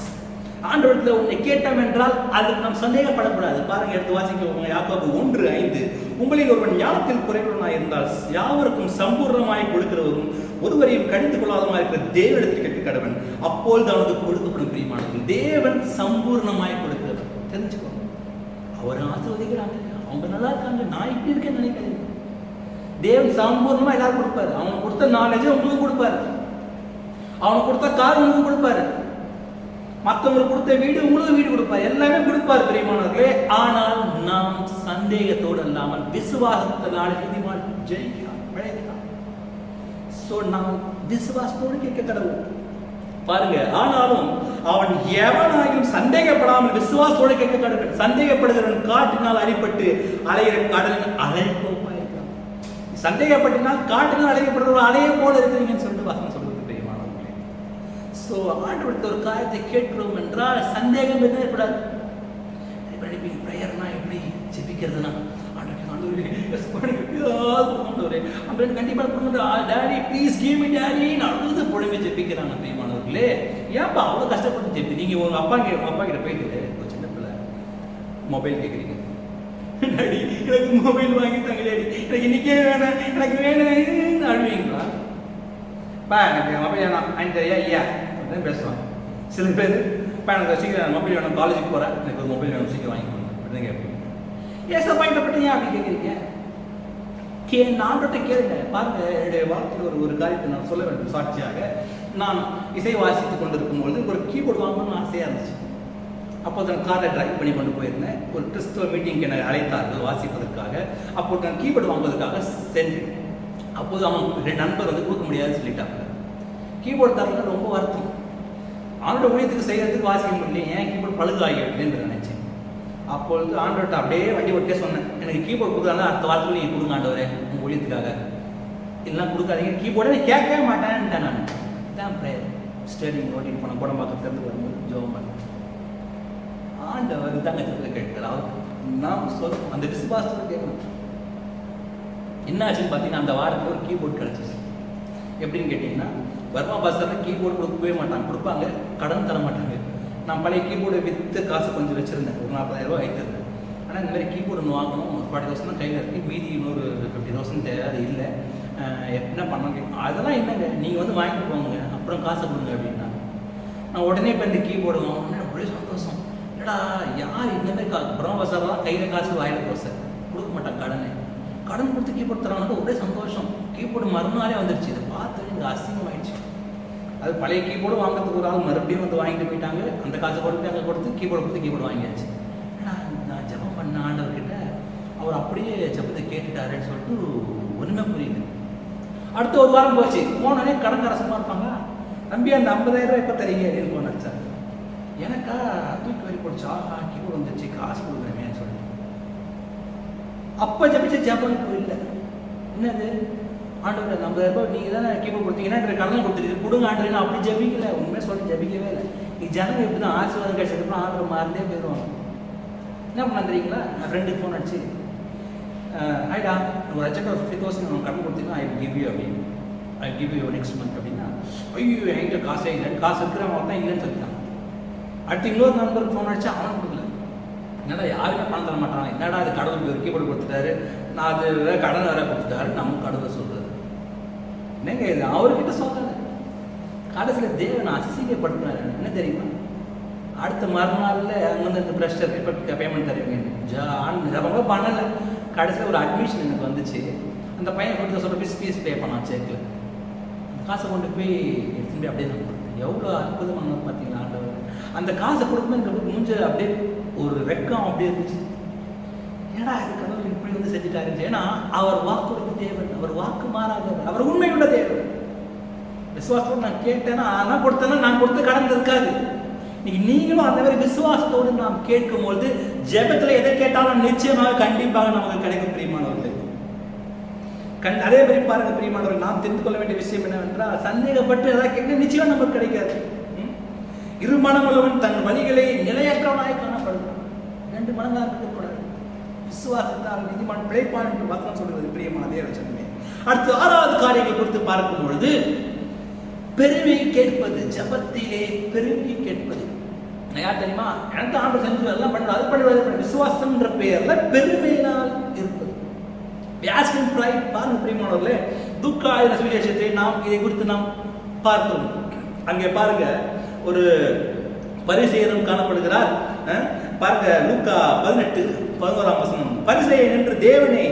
ஆண்டவரத்தில் உன்னை கேட்டோம் என்றால் அதுக்கு நாம் சந்தேகப்படக்கூடாது. பாருங்க, எடுத்து வாசிக்க யாக்கோபு 1:5, உங்களில் ஒருவன் ஞானத்தில் குறைவுள்ளவனாய் இருந்தால் யாவருக்கும் சம்பூர்ணமாய் கொடுக்கிறவரும் ஒருவரையும் கடித்துக் கொள்ளாதமாய் இருக்கிற தேவனிடத்தில் கேட்க கடவன், அப்பொழுது அவனுக்கு கொடுக்கப்படும் பிரியமானவர்கள். தேவன் சம்பூர்ணமாய் கொடுக்கிறவர், தெரிஞ்சுக்கோ. அவர் ஆசீர்வதிக்கிறாங்க, அவங்க நல்லா இருக்காங்க, நான் இப்படி இருக்கேன்னு நினைக்கிறேன். தேவன் சம்பூர்ணமா எல்லாரும் கொடுப்பாரு. அவனுக்கு கொடுத்த நாலேஜ் உங்களுக்கு கொடுப்பாரு, அவனுக்கு கொடுத்த கார் உங்களுக்கு கொடுப்பாரு. மற்றவங்களுக்கு கொடுத்த வீடு உங்களுக்கு வீடு கொடுப்பார், எல்லாமே கொடுப்பார் பிரியமானவர்களே. ஆனால் நாம் சந்தேகத்தோடு இல்லாமல் விசுவாசத்தினால நீதிமான் ஜெயிக்கிறான், பிழைக்கிறான். சோ நாம் விசுவாசத்தோடு கேட்க கடவுள் பாருங்க. ஆனாலும் அவன் எவனாயும் சந்தேகப்படாமல் விசுவாசத்தோடு கேட்க கடவுள். சந்தேகப்படுகிறவன் காட்டினால் அடிபட்டு அலைகிற கடலின் அலைப்போப்பா இருக்கிறான். சந்தேகப்பட்டினால் காட்டினால் அலையப்படுறவர்கள் அலைய போல இருக்கிறீங்கன்னு சொல்லிட்டு வசனம் சொல்றது பிரியமானவர்களே. சோ ஆண்டவர்கிட்ட ஒரு காரியத்தை கேட்கிறோம் என்றால் சந்தேகம் எதுவும் ஏற்படாது. பிரேயர்னா எப்படி ஜெபிக்கிறதுனா ஜெபிக்கிறாங்க. ஏன்ப்பா அவ்வளவு கஷ்டப்பட்டு ஜெபி? நீங்க உங்க அப்பா கிட்ட போயிட்டு ஒரு சின்ன பிள்ளை மொபைல் கேட்குறீங்க, டாடி எனக்கு மொபைல் வாங்கி தாங்க டாடி, எனக்கு இன்னைக்கே வேணும், எனக்கு வேணும் அழுவீங்களா? பா எனக்கு மொபைல் வேணாம் வாங்கி தரியா இல்லையா அப்படின்னு பேசுவாங்க. சில பேர் பா எனக்கு சீக்கிரம் மொபைல் வேணும், காலேஜுக்கு போகிறேன், எனக்கு ஒரு மொபைல் வேணும், சீக்கிரம் வாங்கி கொடுங்க அப்படின்னு கேட்பீங்க. ஏன் பாயிண்டப்பட்டு ஏன் அப்படி கேட்குறீங்க? நான்கிட்ட கேளுங்க. பாருங்க, என்னுடைய வாழ்க்கையில் ஒரு காரியத்தை நான் சொல்ல வேண்டும் சாட்சியாக. நான் இசை வாசித்து கொண்டிருக்கும் பொழுது ஒரு கீபோர்டு வாங்கணும்னு ஆசையாக இருந்துச்சு. அப்போது நான் காரை டிரைவ் பண்ணி கொண்டு போயிருந்தேன். ஒரு கிறிஸ்துவ மீட்டிங்க்கு என்னை அழைத்தார்கள் வாசிப்பதற்காக. அப்போது நான் கீபோர்டு வாங்குவதற்காக சென்றேன். அப்போது அவன் 2 நண்பர் வந்து கொடுக்க முடியாதுன்னு சொல்லிட்டாங்க. கீபோர்டு தரல, ரொம்ப வருத்தம். அவனோட ஊழியத்துக்கு செய்யறதுக்கு வாசிக்க முடியல, ஏன் கீபோர்டு பழுதாகிடும் என்று நினைச்சேன். அப்பொழுது ஆண்டவர்கிட்ட அப்படியே வண்டி ஓட்டே சொன்னேன், எனக்கு கீபோர்டு கொடுக்குறாங்க, அடுத்த வாரத்தில் நீங்கள் கொடுங்க ஆண்டவரே உங்கள் ஊழியத்துக்காக, இல்லைன்னா கொடுக்காதீங்க, கீபோர்டே கேட்கவே மாட்டேன்ட்டேன். நான் இதான் ப்ரேயர். ஸ்டேரிங் ஓட்டிட்டு போன கூட பார்க்க திறந்து வரும்போது ஜோம் பண்ணேன். ஆண்டவர் தாங்க கேட்கிறார். அவருக்கு நாம் சொல்ல அந்த விசுவாசத்தை கேட்கணும். என்ன ஆச்சுன்னு பார்த்தீங்கன்னா அந்த வாரத்தில் ஒரு கீபோர்டு கிடச்சிச்சு. எப்படின்னு கேட்டிங்கன்னா, வர்மா பாஸ்டரில் கீபோர்டு கொடுக்கவே மாட்டாங்க, கொடுப்பாங்க கடன் தர மாட்டாங்க. நான் பழைய கீபோர்டை விற்று காசு கொஞ்சம் வச்சுருந்தேன், ஒரு 40,000 ரூபா வைத்திருந்தேன். ஆனால் இந்த மாதிரி கீபோர்டு ஒன்று வாங்கணும், ஒரு 40,000 தான் கையில் இருக்குது, மீதி இன்னொரு 50,000 தேவை, அது இல்லை, என்ன பண்ண அதெல்லாம் என்னங்க நீங்கள் வந்து வாங்கிட்டு போங்க, அப்புறம் காசு கொடுங்க அப்படின்னா. நான் உடனே இப்போ இந்த கீபோர்டு வாங்கினேன், ஒரே சந்தோஷம். ஏடா யார் இந்த மாதிரி வர்மா பாஸ்டர்லாம் கையில் காசு வாயில் தோசை கொடுக்க மாட்டாங்க, கடன் கொடுத்து கீபோர்டு தராங்க, ஒரே சந்தோஷம். கீபோர்டு மறுநாளே வந்துருச்சு. இதை பார்த்து எனக்கு அசிங்கமாயிடுச்சு. அது பழைய கீபோர்டு வாங்கிறதுக்கு ஒரு ஆள் மறுபடியும் வந்து வாங்கிட்டு போயிட்டாங்க. அந்த காசை கொடுத்து அங்கே கொடுத்து கீபோர்டு கொடுத்து கீபோர்டு வாங்கியாச்சு. நான் ஜெபம் பண்ண ஆண்டவர்கிட்ட அவர் அப்படியே ஜெபத்தை கேட்டுட்டாருன்னு சொல்லிட்டு ஒன்றுமே புரியுது. அடுத்த ஒரு வாரம் போச்சு. போனோடனே கடன்கார சும்மா இருப்பாங்க, நம்பி அந்த 50,000 ரூபாய் எப்போ தரீங்க அப்படின்னு போன சார். எனக்கா தூக்கி வரி போடுச்சு, ஆஹா கீபோர்டு வந்துச்சு, காசு கொடுக்குறேன்னு சொல்லிட்டு. அப்போ ஜெபிச்ச ஜெபம் இப்போ இல்லை. என்னது ஆண்டவர் 50,000 ரூபாய் நீங்கள் தானே கீபோர்டு கொடுத்தீங்கன்னா கடன் கொடுத்துருக்கு, கொடுங்க ஆண்டவர். அப்படி ஜபிக்கல, உண்மையாக சொல்லி ஜபிக்கவே இல்லை. நீ ஜனங்க எப்படி தான் ஆசீர்வாதம் கிடைச்சதுக்கப்புறம் ஆண்டவர் மாறிலே போயிடுவாங்க. என்ன பண்ண தெரியுங்களா? என் ஃப்ரெண்டுக்கு ஃபோன் அடிச்சு, ஆயிடா ஒரு அர்ஜென்ட் ஒரு 50,000 நான் கடன் கொடுத்தீங்கன்னா ஐ கிவ் யூ அப்படின்னு, I give you next month அப்படின்னா, ஐயோ என்கிட்ட காசே இல்லை, காசு இருக்கிறவங்க தான் இல்லைன்னு சொல்லிட்டான். அடுத்து இன்னொரு நண்பருக்கு ஃபோன் அடிச்சா அவனுக்கு கொடுக்கல. என்னடா யாருமே பணம் தர மாட்டாங்க, என்னடா அது கடவுள் ஒரு கீபோர்டு கொடுத்துட்டாரு, நான் அது கடன் வேற கொடுத்துட்டாரு, நம்ம கடவுளை சொல்றது என்னங்க இது? அவர்கிட்ட சொல்றாரு. கடைசியில் தேவனை அசிங்கப்படுத்தினாரு. என்ன தெரியுமா? அடுத்த மறுநாளில் அங்கே இந்த பிரஷர் இப்போ பேமெண்ட் தருவீங்க அவங்க பண்ணலை. கடைசியில் ஒரு அட்மிஷன் எனக்கு வந்துச்சு. அந்த பையன் கொடுத்த சொல்கிற ஃபீஸ் பே பண்ணான் செக்கில். காசை கொண்டு போய் எடுத்துட்டு போய் அப்படியே நான் கொடுத்தேன். எவ்வளோ அற்புதமான பார்த்தீங்களா ஆண்டவர். அந்த காசை கொடுக்கும்போது எனக்கு முடிஞ்ச அப்படியே ஒரு வெக்கம் அப்படியே இருந்துச்சு. ஏன்னா அது கடவுள் இப்படி வந்து செஞ்சுட்டாரு. ஏன்னா அவர் வாக்குறுதி தேவன், அவர் வாக்கு மாறாதவர், அவர் உண்மையுள்ள தேவன். விசுவாசத்தோடு நான் கேட்டேன்னா நான் கொடுத்தேன்னா நான் கொடுத்த கடன் இருக்காது. நீங்களும் அந்த மாதிரி விசுவாசத்தோடு நாம் கேட்கும்போது ஜெபத்துல எதை கேட்டாலும் நிச்சயமாக கண்டிப்பாக நமக்கு கிடைக்கும் பிரியமானவர்கள். அதே மாதிரி பாருங்க பிரியமானவர்கள், நாம் தெரிந்து கொள்ள வேண்டிய விஷயம் என்னவென்றால், சந்தேகப்பட்டு எதாவது கேட்க நிச்சயம் நமக்கு கிடைக்காது. இருமனம் உள்ளவன் தன் வழிகளை நிலையற்றவனாய் காணப்படுவான். 2 மனதாக இருக்கக்கூடாது. விசுவாசத்தால் நீதிமான் பிழைப்பான் என்று வசனம் சொல்கிறது பிரியமான தேவச்சனமே. அடுத்து 6வது காரியங்களை குறித்து பார்க்கும் பொழுது, பெருமையை கேட்பது. ஜபத்திலே பெருமையை கேட்பது. யார் தெரியுமா? எனக்கு ஆண்டு செஞ்சு எல்லாம் பண்றது, அது பண்ணுறது விசுவாசம் என்ற பெயர்ல பெருமையினால் இருப்பது. பாருங்க பிரியமானவர்களே, துக்கா சுவிசேஷத்தை நாம் இதை குறித்து நாம் பார்த்தோம். அங்கே பாருங்க ஒரு பரிசேயரும் காணப்படுகிறார். பாருங்க லூக்கா 18:11 வசனம். பரிசேயன் என்று தேவனே,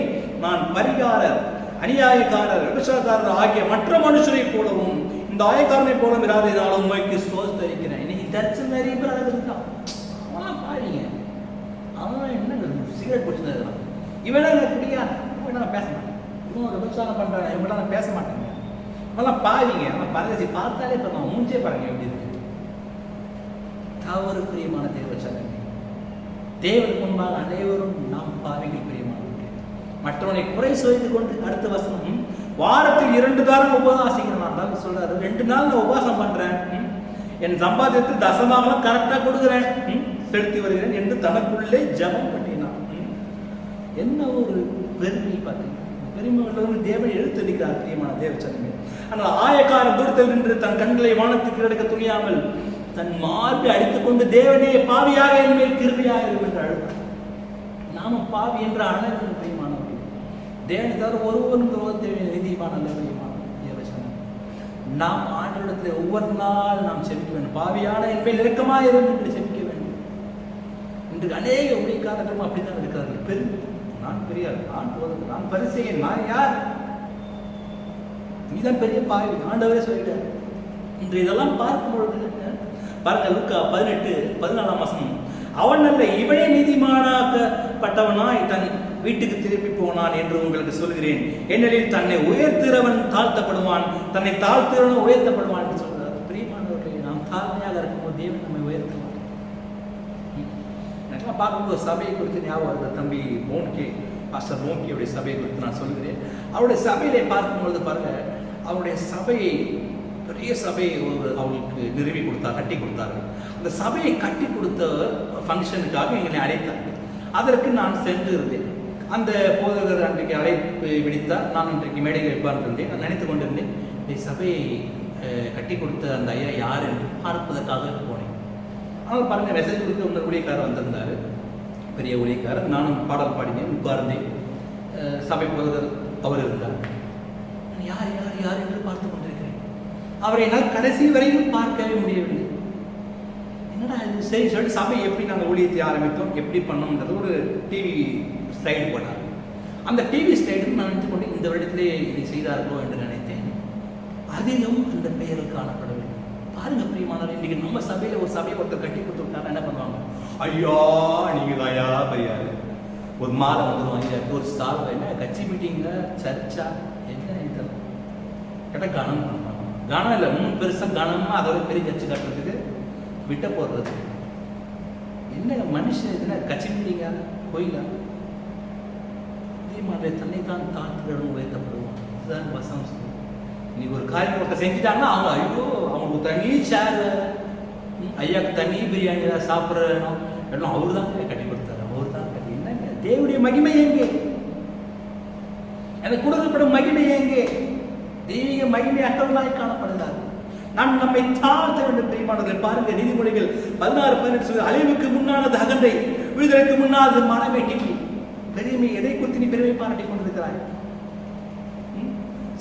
நான் பரிகாரர், அநியாயக்காரர், விபச்சாரக்காரர் ஆகிய மற்ற மனுஷரை போலவும் இந்த ஆயக்காரனை போல இராததால் உண்மைக்கு ஸ்தோத்திரிக்கிறேன். என் சர்ச்சு நிறைய பேர் அழகு இருக்கான். அவன்லாம் பாருங்க, அவன் என்ன சிகரெட் குடிச்சிருந்தான், இவெல்லாம் எனக்கு பிடிக்காது, இவன் நான் பேச மாட்டேன், இவன் ஒரு விபச்சாரம் பண்றான், இவெல்லாம் நான் பேச மாட்டேங்க. அவெல்லாம் பாருங்க, அவன் பரதேசி பார்த்தாலே இப்போ நான் மூஞ்சே பாருங்க எப்படி இருக்கு. தவறு பிரியமான தேவச்சனம். தேவனுக்கு முன்பாக அனைவரும் நாம் பாவிகள் பிரியமானவர்களே. மற்றவனை குறை சொல்லிக் கொண்டு அடுத்த வசனம், வாரத்தில் 2 தாரம் உபவாசிக்கிறேன் சொல்றாரு. 2 நாள் நான் உபவாசம் பண்றேன், என் சம்பாத்தியத்தில் தசமாகலாம் கரெக்டா கொடுக்குறேன், செலுத்தி வருகிறேன் என்று தனக்குள்ளே ஜபம் பண்ணினான். என்ன ஒரு பெருமை பார்த்தீங்கன்னா, பெருமை உள்ளவங்க தேவன் எழுத்தளிக்கிறார் பிரியமான தேவச்சனமே. ஆனால் ஆயக்காரன் தூரத்தில் நின்று தன் கண்களை வானத்துக்கு எடுக்க துணியாமல் தன் மார்பை அடித்துக் கொண்டு தேவனே பாவியாக என் மேல் கிருபையாக இருக்கும் என்று அழுத்தார். நாம பாவி என்ற அழகு பிரியமானவர்கள். தேவனை தவிர ஒருவனுக்கு தேவையான நீதிமான தேவச்சனம். நாம் ஆண்டவரிடத்தில் ஒவ்வொரு நாள் நாம் செபிக்க வேண்டும். பாவியான என் மேல் இரக்கமாக இருந்து என்று செபிக்க வேண்டும். இன்று அநேக ஊழியக்காரர்களும் அப்படித்தான் இருக்கிறார்கள். பெருமை, நான் பெரியார், நான் போதும், நான் பரிசெய்யன், நான் யார், நீதான் பெரிய பாவி, ஆண்டவரே சொல்லிட்டார். இன்று இதெல்லாம் பார்க்கும் பொழுது பாருங்க, லூக்கா 18:14 அவன் அல்ல இவனே நீதிமானாக்கப்பட்டவனாய் தன் வீட்டுக்கு திரும்பி போனான் என்று உங்களுக்கு சொல்கிறேன். ஏனெனில் தன்னை உயர்த்துறவன் தாழ்த்தப்படுவான், தன்னை தாழ்த்துறவன் உயர்த்தப்படுவான் என்று சொல்கிறார். பிரியமானவர்களே, நாம் தாழ்மையாக இருக்கும்போது தேவன் நம்மை உயர்த்துவார். எனக்கெல்லாம் பார்க்கும்போது சபையை குறித்து ஞாபகம் வருது. தம்பி மோன்கே, பாஸ்டர் மோன்கேவுடைய சபையை குறித்து நான் சொல்கிறேன். அவருடைய சபையிலே பார்க்கும்பொழுது பாருங்க, அவருடைய சபையை பெரிய சபையை அவங்களுக்கு நிறுவி கொடுத்தார், கட்டி கொடுத்தார்கள். அந்த சபையை கட்டி கொடுத்த ஃபங்க்ஷனுக்காக எங்களை அழைத்தார்கள். அதற்கு நான் சென்று இருந்தேன். அந்த போதகர் அன்றைக்கு அழைப்பு விடுத்தார். நான் இன்றைக்கு மேடையில் உட்கார்ந்திருந்தேன். நான் நினைத்து கொண்டிருந்தேன், இந்த சபையை கட்டி கொடுத்த அந்த ஐயா யார் என்று பார்ப்பதற்காக போனேன். ஆனால் பாருங்க, மெசேஜ் கொடுத்து இன்னொரு ஊழியக்காரர் வந்திருந்தார், பெரிய ஊழியக்காரர். நானும் பாடல் பாடினேன், உட்கார்ந்தேன். சபை போதகர் அவர் இருந்தார். யார் யார் யார் என்று பார்த்து கொண்டிருக்கிறேன். அவரை என்னால் கடைசி வரையும் பார்க்கவே முடியவில்லை. என்னடா இது, சரி சொல்லி சபை எப்படி நாங்கள் ஊழியத்தை ஆரம்பித்தோம், எப்படி பண்ணோம்ன்றது ஒரு டிவி ஸ்லைடு போட்டார். அந்த டிவி ஸ்லைடு நான் நினைத்து கொண்டு இந்த வருடத்திலே இதை செய்தார்களோ என்று நினைத்தேன். அதிலும் அந்த பெயர் காணப்படவில்லை. பாருங்க பிரியமானவர், இன்னைக்கு நம்ம சபையில ஒரு சபையை ஒருத்தர் கட்டி கொடுத்துட்டாங்க, என்ன பண்ணுவாங்க, ஐயா நீங்க தாயா பெரியாரு, ஒரு மாதம் வந்துடுவாங்க, ஒரு சால், என்ன கட்சி மீட்டிங்க, சர்ச்சா, என்ன இதெல்லாம் கேட்டால் கனம் பண்ணுவாங்க. கனம் இல்லை, பெருசாக கனமா அதோட பெரிய கட்சி கட்டுறதுக்கு விட்ட போடுறது. என்ன மனுஷன் இதுனா கட்சி மீட்டிங்கா, கோயிலா? இதே மாதிரி தன்னைத்தான் தாழ்த்துகளும் உயர்த்தப்படுவான். இதுதான் வசனம் சொல்லுவோம். இன்னைக்கு ஒரு காரியம் ஒருத்தர் செஞ்சுட்டாங்கன்னா அவங்க ஐயோ அவங்களுக்கு தனி சேர், ஐயாவுக்கு தனி பிரியாணி தான் சாப்பிட்ற இடம் எல்லாம் அவரு தான் கட்டி கொடுத்தாரு, அவரு தான் கட்டி. என்னங்க தேவனுடைய மகிமை எங்கே? எனக்கு கொடுக்கப்படும் மகிமை எங்கே? தெய்வீக மகிமை அற்றவர்களாய் காணப்படுகிறார். நாம் நம்மை தாழ்த்த வேண்டும் பிரியமானவர்களே. பாருங்க, நீதிமொழிகள் 16:18 அழிவுக்கு முன்னானது அகந்தை, விடுதலைக்கு முன்னானது மனவேட்டி. பெருமை, எதை குறித்து நீ பெருமை பாராட்டி கொண்டிருக்கிறாய்?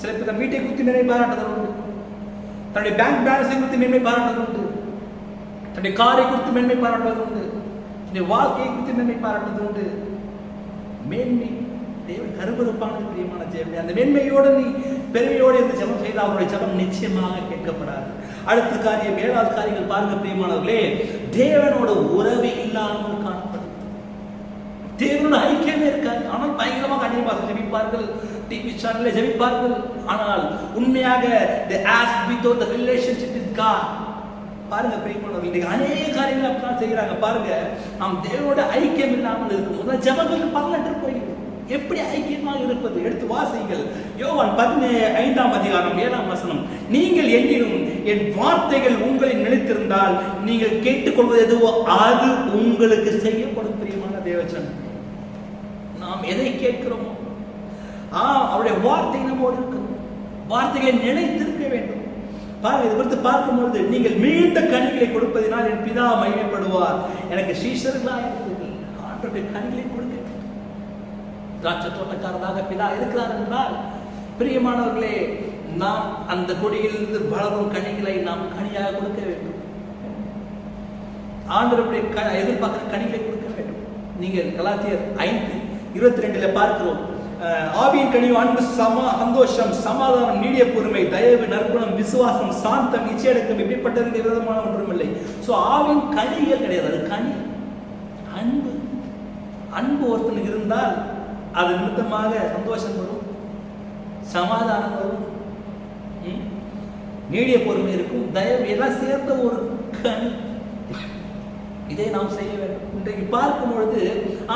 சில பேர் வீட்டை குறித்து பெருமை பாராட்டுதல் உண்டு, தன்னுடைய பேங்க் பேலன்ஸை குறித்து பெருமை பாராட்டுதல் உண்டு, தன்னுடைய காரை குறித்து பெருமை பாராட்டுவது உண்டு, தன்னுடைய வாழ்க்கையை குறித்து பெருமை பாராட்டுவது உண்டு. மேன்மை தேவன் கருவறுப்பானது பிரியமான தேவனே. அந்த மேன்மையோடு நீ பெருமையோடு இருந்து ஜெபம் செய்தால் அவருடைய ஜெபம் நிச்சயமாக கேட்கப்படாது. அடுத்த காரியம், 7வது காரியங்கள் பாருங்க பிரியமானவர்களே, தேவனோட உறவு இல்லாமல் காணப்படுது. தேவனோட ஐக்கியமே இருக்காது. ஆனால் பயங்கரமாக கண்டிப்பாக ஜெபிப்பார்கள், டிவி சேனல்ல ஜெபிப்பார்கள். ஆனால் உண்மையாக they ask without the relationship with God. பாருங்க பிரியமானவர்களே, இன்னைக்கு அநேக காரியங்கள் அப்படிதான் செய்கிறாங்க. பாருங்க, நாம் தேவனோட ஐக்கியம் இல்லாமல் இருக்கும் ஜெபங்களுக்கு பலனற்று போய்விடும். எப்படி ஐக்கியமாக இருப்பது? எடுத்து வாசிங்கள். யோவான் 15:7 நீங்கள் என்னிலும் என் வார்த்தைகள் உங்களில் நிலைத்திருந்தால் நீங்கள் கேட்டுக்கொள்வது எதுவோ அது உங்களுக்கு செய்யப்படும். பிரியமான தேவச்சனம், நாம் எதை கேட்கிறோமோ அவருடைய வார்த்தை நம்மோடு இருக்கணும். வார்த்தைகளை நிலைத்திருக்க வேண்டும். பாருங்க, இதை குறித்து பார்க்கும்பொழுது நீங்கள் மீண்ட கனிகளை கொடுப்பதினால் என் பிதா மகிமைப்படுவார். எனக்கு சீஷர்களாக இருக்கிறீர்கள், ஆண்டவருடைய கனிகளை கொடுக்க. திராட்சை தோட்டக்காரராக பிதா இருக்கிறார் என்றால் பிரியமானவர்களே, நாம் அந்த கொடியிலிருந்து வளரும் கனிகளை நாம் கனியாக கொடுக்க வேண்டும். ஆண்டவருடைய எதிர்பார்க்கிற கனிகளை கொடுக்க வேண்டும். நீங்கள் கலாத்தியர் 5:22 பார்க்கிறோம், ஆவியின் கனி அன்பு, சந்தோஷம், சமாதானம், நீடிய பொறுமை, தயவு, நற்குணம், விசுவாசம், சாந்தம், இச்சையடக்கம், இப்படிப்பட்ட விரோதமான ஒன்றும் இல்லை. ஸோ ஆவின் கனிகள் கிடையாது, அது கனி அன்பு. அன்பு ஒருத்தனுக்கு இருந்தால் அது நிமித்தமாக சந்தோஷம் வரும், சமாதானம் வரும், நீடிய பொறுமை இருக்கும், தயவு, எல்லாம் சேர்ந்த ஒரு கனி. இதை நாம் செய்ய வேண்டும். இன்றைக்கு பார்க்கும் பொழுது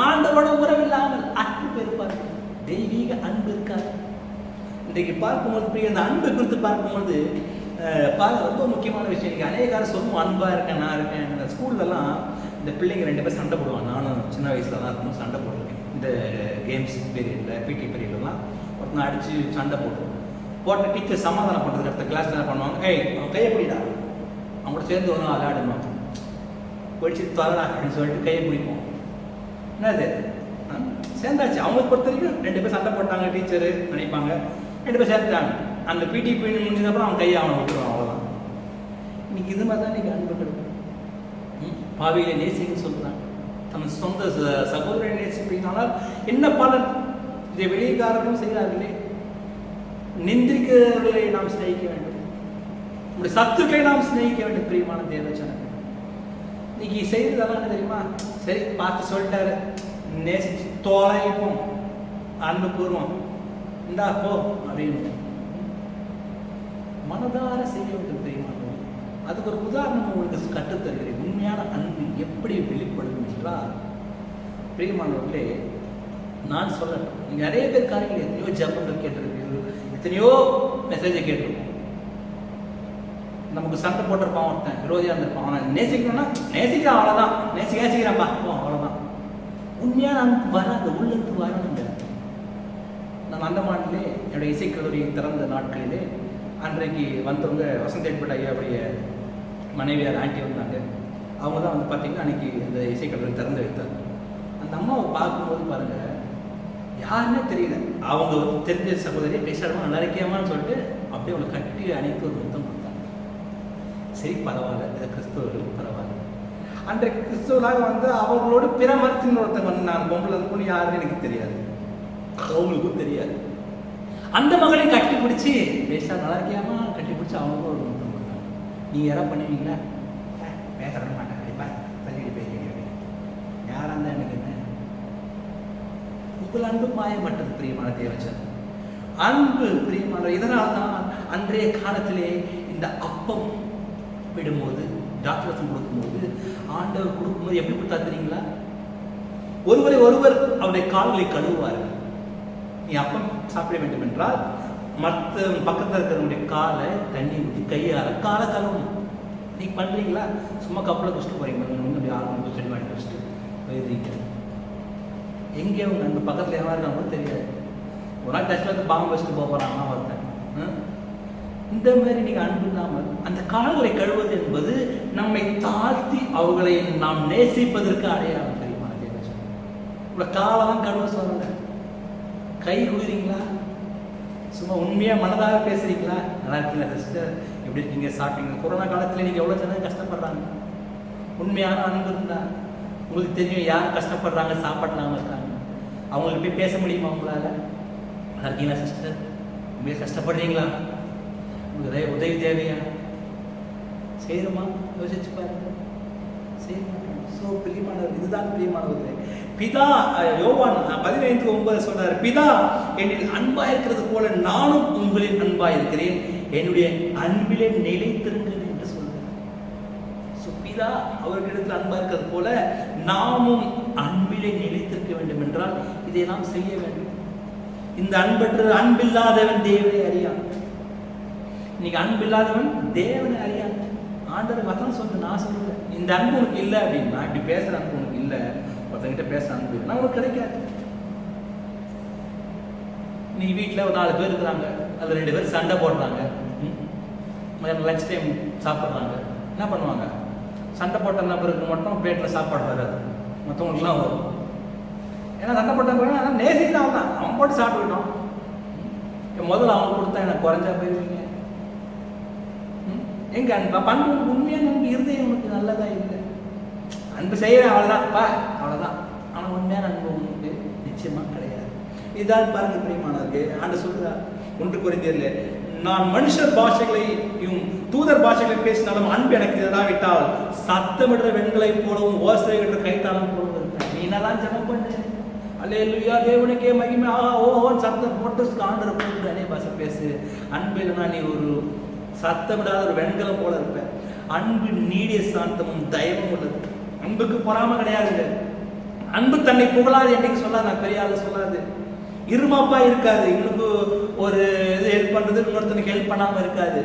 ஆண்டவரோட உறவில்லாமல் அன்பு பெருப்பார்கள், தெய்வீக அன்பு இருக்காது. இன்றைக்கு பார்க்கும்போது அந்த அன்பு குறித்து பார்க்கும்போது ரொம்ப முக்கியமான விஷயம். இன்றைக்கி அநேகாரம் சொல்லுவோம் அன்பாக இருக்கேன், நான் இருக்கேன். இந்த ஸ்கூல்லலாம் இந்த பிள்ளைங்க 2 பேர் சண்டை போடுவாங்க. நானும் சின்ன வயசுல தான் இருக்கணும் சண்டை போட்டிருக்கேன். இந்த கேம்ஸ் பீரியடில், பிடி பீரியட்லாம் ஒருத்தனை அடித்து சண்டை போட்ட டீச்சர் சமாதானம் பண்ணுறதுக்கு அடுத்த கிளாஸ் என்ன பண்ணுவாங்க, அவன் கையை பிடிடா, அவங்க கூட சேர்ந்து ஒன்றும் விளையாடுவாங்க, படிச்சு தரடா அப்படின்னு சொல்லிட்டு கையை பிடிப்போம். என்னது சேர்ந்தாச்சு. அவங்களுக்கு பொறுத்த வரைக்கும் 2 பேர் சண்டை போட்டாங்க, டீச்சரு நினைப்பாங்க 2 பேர் சேர்த்துட்டாங்க. அந்த பிடி பீரியட் முடிஞ்சதுக்கப்புறம் அவன் கையை அவனை விட்டுருவான், அவ்வளோதான். இன்னைக்கு இது மாதிரி தான் இன்னைக்கு அன்பு கிடைக்கும். பாவியில நேசின்னு சொல்றாங்க, தன் சொந்த சகோதரனை நேசிப்பீங்கனால் என்ன பலன்? இதை வெளியேக்காரர்களும் செய்கிறார்களே. நிந்திரிக்கிறவர்களை நாம் சிநேகிக்க வேண்டும், நம்முடைய சத்துக்களை நாம் சிநேகிக்க வேண்டும். பிரியமான தேவச்சனங்கள், இன்னைக்கு செய்யறதெல்லாம் என்ன தெரியுமா? சரி பார்த்து சொல்லிட்டாரு, நேசிச்சு தோலைப்போம், அன்பு கூறுவோம், இந்தா போ அப்படின்னு மனதார செய்ய வேண்டும். தெரியுமா? அதுக்கு ஒரு உதாரணம் உங்களுக்கு கற்றுத்தருகிறேன். உண்மையான அன்பு எப்படி வெளிப்படும் என்றால், பிரியமானவர்களே, நான் சொல்லட்டும், நீங்க நிறைய பேர் காரியங்கள் எத்தனையோ ஜபங்கள் கேட்டிருக்கீர்கள், எத்தனையோ மெசேஜை கேட்டிருக்கோம். நமக்கு சண்டை போட்டிருப்பான், ஒருத்தன் விரோதியாக இருந்திருப்பான், ஆனால் நேசிக்கணும்னா நேசிக்கிறான், அவ்வளோதான், நேசிக்கிறான்ப்பா, அவ்வளோதான். உண்மையான அன்பு வராது, உள்ளத்து வரணுங்க. நான் அந்தமானிலே என்னுடைய இசைக்கல்லூரி திறந்த நாட்களிலே அன்றைக்கு வந்தவங்க வசந்தேட்பட்ட ஐயாவுடைய மனைவியார் ஆண்டி வந்தாங்க. அவங்க தான் வந்து பார்த்தீங்கன்னா அன்றைக்கி அந்த இசைக்கல்லூரி திறந்து வைத்தாங்க. அந்த அம்மாவை பார்க்கும்போது பாருங்கள், யாருன்னே தெரியல. அவங்க வந்து தெரிஞ்ச சகோதரியை பேசாடுமா நல்லா இருக்கியாமான்னு சொல்லிட்டு அப்படியே அவங்களை கட்டி அணைத்து ஒரு முத்தம் கொடுத்தாங்க. சரி பரவாயில்ல, இது கிறிஸ்தவர்களுக்கு பரவாயில்ல. அன்றைக்கு கிறிஸ்தவர்களாக வந்து அவர்களோடு பிற மதத்தின் ஒருத்தங்க வந்து நான் பொம்பளை பொண்ணு யாருன்னு எனக்கு தெரியாது, அவங்களுக்கும் தெரியாது. அந்த மகளை கட்டி பிடிச்சி பேசா நல்லா இருக்கியாமா கட்டி பிடிச்சி அவங்களுக்கும் ஒரு முத்தம் கொடுத்தாங்க. நீங்க யாராவது பண்ணுவீங்களா? பேச மாட்டேன், இப்போ தள்ளிட்டு பேசுவீங்க. யாரா இருந்தா எனக்கு என்ன? உங்கள் அன்பு மாயமற்றது பிரியமான தேவச்சன். அன்பு பிரியமான. இதனால் தான் அன்றைய காலத்திலே இந்த அப்பம் விடும்போது, டாக்டர்ஸும் கொடுக்கும்போது, ஆண்டவர் கொடுக்கும்போது எப்படி கொடுத்தா தெரியுங்களா? ஒருவரை ஒருவர் அவருடைய கால்களை கழுவுவார்கள். நீ அப்பம் சாப்பிட வேண்டும் என்றால் மற்ற பக்கத்தில் இருக்கிறவங்களுடைய காலை தண்ணி ஊற்றி கையால காலை கழுவும். நீ பண்றீங்களா? சும்மா கப்பலை குடிச்சிட்டு போறீங்க, யாரும் செடி வாங்கி வச்சுட்டு போயிருக்கீங்க. எங்கே அவங்க அந்த பக்கத்தில் எவ்வளோ இருக்காங்க தெரியாது. ஒரு நாள் டச்சில் வந்து பாம்பு வச்சுட்டு போகிறாங்கன்னா ஒருத்தன். இந்த மாதிரி நீங்கள் அன்பு இல்லாமல் அந்த கால்களை கழுவது என்பது நம்மை தாழ்த்தி அவர்களை நாம் நேசிப்பதற்கு அடையாளம். தெரியுமா? உங்களை காலை தான் கழுவ சொல்லலை. கை குளிரீங்களா? சும்மா உண்மையாக மனதாக பேசுறீங்களா? நல்லா இருக்கீங்களா சிஸ்டர், எப்படி இருக்கீங்க, சாப்பிட்டீங்க? கொரோனா காலத்தில் நீங்கள் எவ்வளோ ஜனம் கஷ்டப்படுறாங்க. உண்மையான அன்பு இருந்தால் உங்களுக்கு தெரியும் யார் கஷ்டப்படுறாங்க, சாப்பாடுலாமல் இருக்காங்க. அவங்களுக்கு போய் பேச முடியுமா உங்களால்? நல்லா இருக்கீங்களா சிஸ்டர், உண்மையாக கஷ்டப்படுறீங்களா, உங்களுக்கு உதவி தேவையா? செய்யணுமா? யோசிச்சு பாருங்க. செய்ய மாட்டோம். ஸோ பிரியமானவர், இதுதான் பிரியமானவர்களே. பிதா யோவான் 15:9 சொல்றாரு, பிதா என்னில் அன்பா இருக்கிறது போல நானும் உங்களில் அன்பா இருக்கிறேன், என்னுடைய அன்பிலே நிலைத்திருங்கள் என்று சொல்றார். ஸோ பிதா அவர்களிடத்தில் அன்பா இருக்கிறது போல நாமும் அன்பிலே நிலைத்திருக்க வேண்டும் என்றால் இதை நாம் செய்ய வேண்டும். இந்த அன்பில்லாதவன் தேவனை அறியான். இன்னைக்கு அன்பில்லாதவன் தேவனை அறியான். ஆண்டவர் வசனம் சொல்றது, நான் சொல்றேன். இந்த அன்பு உனக்கு இல்லை அப்படின்னா, இப்படி பேசுற அன்பு உனக்கு இல்லை, ஒருத்தங்கிட்ட பேச அன்பு இல்லைன்னா உனக்கு கிடைக்காது. நீ வீட்டில் ஒரு 4 பேர் இருக்கிறாங்க, அதில் 2 பேர் சண்டை போடுறாங்க, லஞ்ச் டைம் சாப்பிட்றாங்க. என்ன பண்ணுவாங்க? சண்டை போட்ட நபருக்கு மட்டும் பிளேட்டில் சாப்பாடு வராது, மற்றவங்களுக்குலாம் வரும். ஏன்னா சண்டை போட்ட நேசிக்கிட்டு அவன் தான், அவன் போட்டு சாப்பிட்டுக்கிட்டோம். முதல்ல அவன் கொடுத்தா எனக்கு குறைஞ்சா போயிருவீங்க. எங்க அன்பா பண்பு உண்மையான அன்பு இருதயம் உனக்கு நல்லதா இல்லை. அன்பு செய்யறேன் அவ்வளோதான், அவ்வளோதான். ஆனால் உண்மையான அன்பு உங்களுக்கு நிச்சயமா கிடையாது. இதான் பாருங்க பிரியமானவர்களே, ஆண்டவர் சொல்றார் 1 கொரிந்தியர்ல, நான் மனுஷர் பாஷைகளையும் தூதர் பாஷைகளை பேசினாலும் அன்பு எனக்கு இல்லாவிட்டால் சத்தமிடுற வெண்களை போலவும் ஓசைகிற கைத்தாளம் போலவும் இருப்பேன். நீ என்னதான் ஜெபம் பண்ணு, அல்லேலூயா தேவனுக்கே மகிமை, ஆஹா ஓஹோன்னு சத்தம் போட்டு ஆண்டரை போட்டு அநேக பாஷை பேசு, அன்பு இல்லைன்னா நீ ஒரு சத்தமிடாத ஒரு வெண்கலம் போல இருப்ப. அன்பு நீடிய சாந்தமும் தயவும் உள்ளது. அன்புக்கு பொறாம கிடையாதுங்க. அன்பு தன்னை புகழாது என்னைக்கு சொல்லாது, நான் பெரிய ஆளு சொல்லாது, இருமாப்பா இருக்காது, இவனுக்கு ஒரு இது ஹெல்ப் பண்றது இன்னொருத்தனுக்கு ஹெல்ப் பண்ணாம இருக்காது,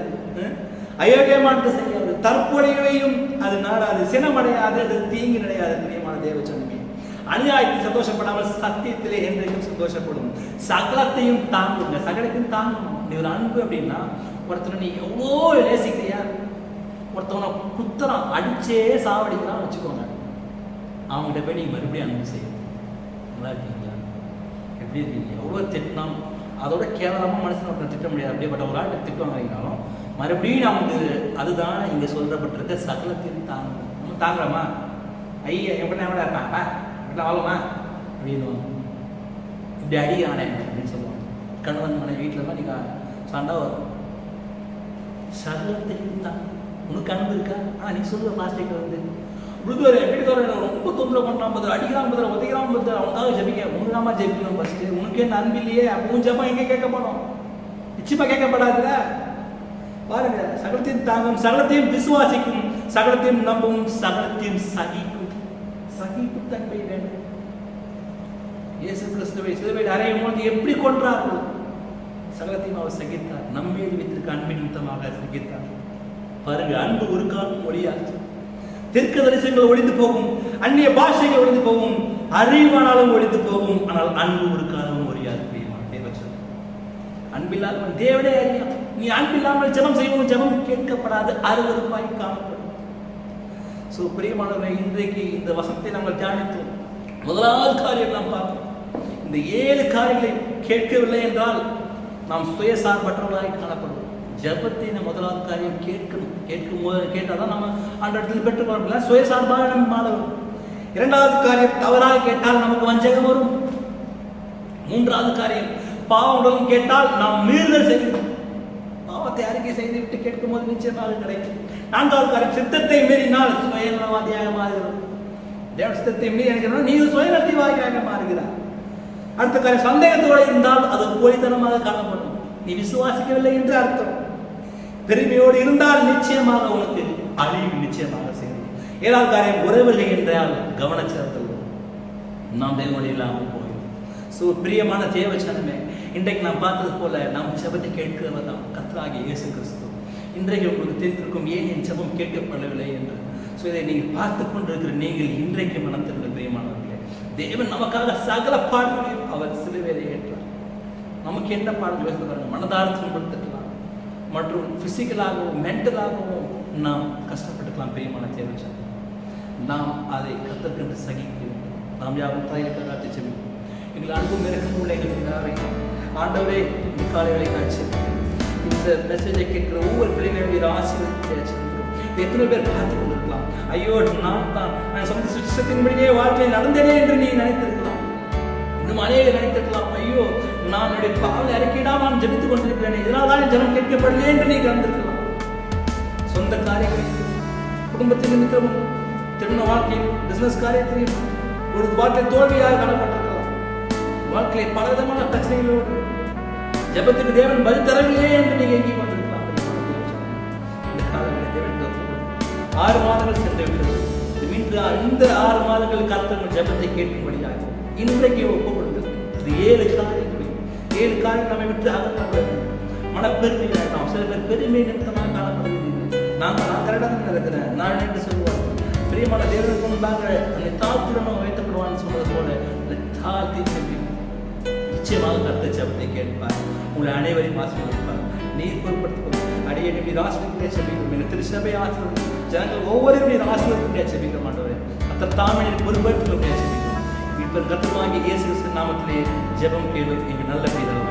அயோக்கியமானது செய்யாது, தற்பொழிவையும் அது நாடாது, சினமடையாது, அது தீங்கு கிடையாது. பிரியமான தேவச்சனமே, அநியாயத்தை சந்தோஷப்படாமல் சத்தியத்திலே என்றைக்கும் சந்தோஷப்படும், சகலத்தையும் தாங்குங்க. சகலத்தையும் தாங்கணும். நீ ஒரு அன்பு அப்படின்னா ஒருத்தனை நீ எவ்வளோ நேசிக்கிறியா, ஒருத்தவனை குத்துறான் அடிச்சே சாவடிக்கிறான் வச்சுக்கோங்க, அவங்ககிட்ட போய் நீங்க மறுபடியும் அன்பு செய்யணும். நல்லா இருக்கீங்களா, எப்படி இருக்கீங்க, எவ்வளோ திட்டினாலும் அதோட கேவலமாக மனசில் ஒருத்தன் திட்ட முடியாது. அப்படியேப்பட்ட ஒரு ஆள் திட்டுவாங்க, மறுபடியும் நமக்கு அதுதான் இங்கே சொல்லப்பட்டிருக்க சகலத்தையும் தாங்கணும். நம்ம தாங்குறோமா, ஐயா எப்படி எவ்வளோ இருப்பாப்பா வீட்டில் ஆளுமா அப்படின்னு இப்படி அடி ஆனேன் அப்படின்னு சொல்லுவாங்க. கணவன் மனை வீட்டில் தான் நீங்கள் சண்டை வரும். சகலத்தையும் தான் உனக்கு அன்பு இருக்கா? நீ சொல்லுவ பிளாஸ்டிக் வந்து விழுதுவரை வீட்டுக்காரன் ரொம்ப தொந்தரவு பண்ணுறான் பதில், அடிக்கிறான் பதில், உதைக்கிறான் பதில், அவனுக்காக ஜெபிக்க உனக்காம ஜெபிக்கணும். ஃபஸ்ட்டு உனக்கு என்ன அன்பு இல்லையே, அப்போ ஜெபா எங்கே கேட்கப்படும்? நிச்சயமாக கேட்கப்படாதுல. பாருங்க, சகலத்தையும் தாங்கும், சகலத்தையும் விசுவாசிக்கும், சகலத்தையும் நம்பும், சகலத்தையும் சகிக்கும். சகிக்கும் தன்மை வேண்டும். இயேசு கிறிஸ்துவை சிலுவையில் அறையும் பொழுது எப்படி கொன்றார்கள்? சகலத்தையும் அவர் சகித்தார். நம்மேல் வைத்திருக்க அன்பின் நிமித்தமாக சகித்தார். பாருங்க, அன்பு ஒரு காலம் ஒழியாது. தெற்கு தரிசனங்கள் ஒழிந்து போகும், அந்நிய பாஷைகள் ஒழிந்து போகும், அறிவானாலும் ஒழிந்து போகும், ஆனால் அன்பு ஒரு காலம் ஒழியாது. அன்பில்லாமல் தேவனே அறியா. நீ அன்பில்லாமல் ஜெபம் செய்வோம், ஜெபம் கேட்கப்படாது, அருவருப்பாய் காணப்படும். சோ பிரியமானவர்களே, இன்றைக்கு இந்த வசனத்தை நாங்கள் தியானித்தோம். முதலாவது காரியம் நாம் பார்த்தோம், இந்த 7 காரியங்களை கேட்கவில்லை என்றால் நாம் சுயசார்பற்றவர்களாய் காணப்படுவோம். ஜபத்தை நம்ம முதலாவது காரியம் கேட்கணும். கேட்டாதான் நம்ம அந்த இடத்துல பெற்றுக்கொள்ள சுயசார்பாக நம்ம மாறணும். 2வது காரியம், தவறாக கேட்டால் நமக்கு வஞ்சகம் வரும். 3வது காரியம், பாவம் கேட்டால் நாம் மீறுதல் செய்யணும். பாவத்தை அறிக்கை செய்து விட்டு கேட்கும் போது நிச்சயமாக கிடைக்கும். 4வது காரியம், சித்தத்தை மீறினால் சுயநலவாதியாக மாறுகிறோம். தேவ சித்தத்தை மீறி நினைக்கிறோம், நீங்க சுயநலவாதியாக மாறுகிறார். அடுத்த காரியம், சந்தேகத்தோடு இருந்தால் அது போலித்தனமாக காணப்படும். நீ விசுவாசிக்கவில்லை என்று அர்த்தம். பெருமையோடு இருந்தால் நிச்சயமாக உனக்கு அழிவு நிச்சயமாக செய்யும். 7வது காரியம், உறவுகள் என்றால் கவனச்சிறத்தல். நாம் தேவனோடு இல்லாமல் போகிறோம். ஸோ பிரியமான தேவச்சனமே, இன்றைக்கு நாம் பார்த்தது போல நாம் ஜெபத்தை கேட்கிறவர் தான் கர்த்தராகிய இயேசு கிறிஸ்து. இன்றைக்கு உங்களுக்கு தெரிந்திருக்கும் ஏன் என் ஜெபம் கேட்கப்படவில்லை என்று. ஸோ இதை நீங்கள் பார்த்து கொண்டிருக்கிற நீங்கள் இன்றைக்கு மனம் திரும்ப பிரியமானவர்களே, தேவன் நமக்காக சகல பாடுகளையும் அவர் சிலுவையிலே ஏற்றார். நமக்கு என்ன பாடங்கள் பேசுகிறாங்க? மனதார துன்பப்படுத்திக்கலாம், மற்றும் பிசிக்கலாகவும் மென்டலாகவும் நாம் கஷ்டப்பட்டுக்கலாம். பிரியமான தேவச்சனம், நாம் அதை கத்தற்கென்று சகிக்க வேண்டும். நாம் யாரும் தாயிற்கு காத்து செல்வோம். எங்கள் அன்பும் இருக்கும் உள்ள எங்கள் ஆண்டவரே, இந்த காலைகளை காட்சி இந்த மெசேஜை கேட்கிற ஒவ்வொரு பிள்ளைகளுடைய ஆசீர்வாதம் எத்தனை பேர் பார்த்து கொண்டிருக்கலாம். ஐயோ, நான் சொந்த சுற்றத்தின்படியே வாழ்க்கையை நடந்தேனே என்று நீ நினைத்திருக்கலாம். இன்னும் அநேக நினைத்திருக்கலாம், ஐயோ நான் என்னுடைய பாவலை அறிக்கையிடாம நான் ஜெபித்துக் கொண்டிருக்கிறேன், இதனால் தான் ஜனம் கேட்கப்படலே என்று நீ கலந்திருக்கலாம். சொந்த காரியங்களில், குடும்பத்தின் நிமித்தமும், திருமண வாழ்க்கையில், பிசினஸ் காரியத்திலும் ஒரு வாழ்க்கை தோல்வியாக காணப்பட்டிருக்கலாம். வாழ்க்கையை பலவிதமான பிரச்சனைகளோடு ஜெபத்துக்கு தேவன் பதில் தரவில்லையே என்று நீங்க எங்கேயும் கொண்டிருக்கலாம். இந்த காலங்களில் தேவன் 6 மாதங்கள் சென்றுவிட்டது. இந்த 6 மாதங்கள் கர்த்தர் ஜெபத்தை கேட்கும்படியாக இன்றைக்கு ஒப்பு கொடுத்தது. இது 7 காரியங்கள் நம்மை விட்டு அகற்றப்படும். மனப்பெருமை வேண்டாம். சில பேர் பெருமை நிமித்தமாக காணப்படுகிறது. நான் கரெக்டாக இருக்கிறேன் நான் என்று சொல்லுவார். பிரியமான தேவனுக்கு முன்பாக அந்த தாழ்த்துடன் வைத்தப்படுவான்னு சொன்னது போல தாழ்த்தி செல்வி நிச்சயமாக கர்த்தர் ஜெபத்தை கேட்பார். உங்களை அனைவரையும் ஆசீர்வதிப்பார். நீர் பொருட்படுத்திக் அடியே நீர் ஆசீர்வதிக்க செபிக்கிறோம். இந்த திருச்சபை ஆசீர்வதி ஜனங்கள் ஒவ்வொருவரும் நீர் ஆசீர்வதிக்க செபிக்கிறோம். ஆண்டவரே, கர்த்தர் தாமே பொறுப்பேற்று செபிக்கிறோம். இப்ப கர்த்தராகிய இயேசு கிறிஸ்து நாமத்திலே ஜெபம் கேளு எங்கள் நல்ல பிதாவே.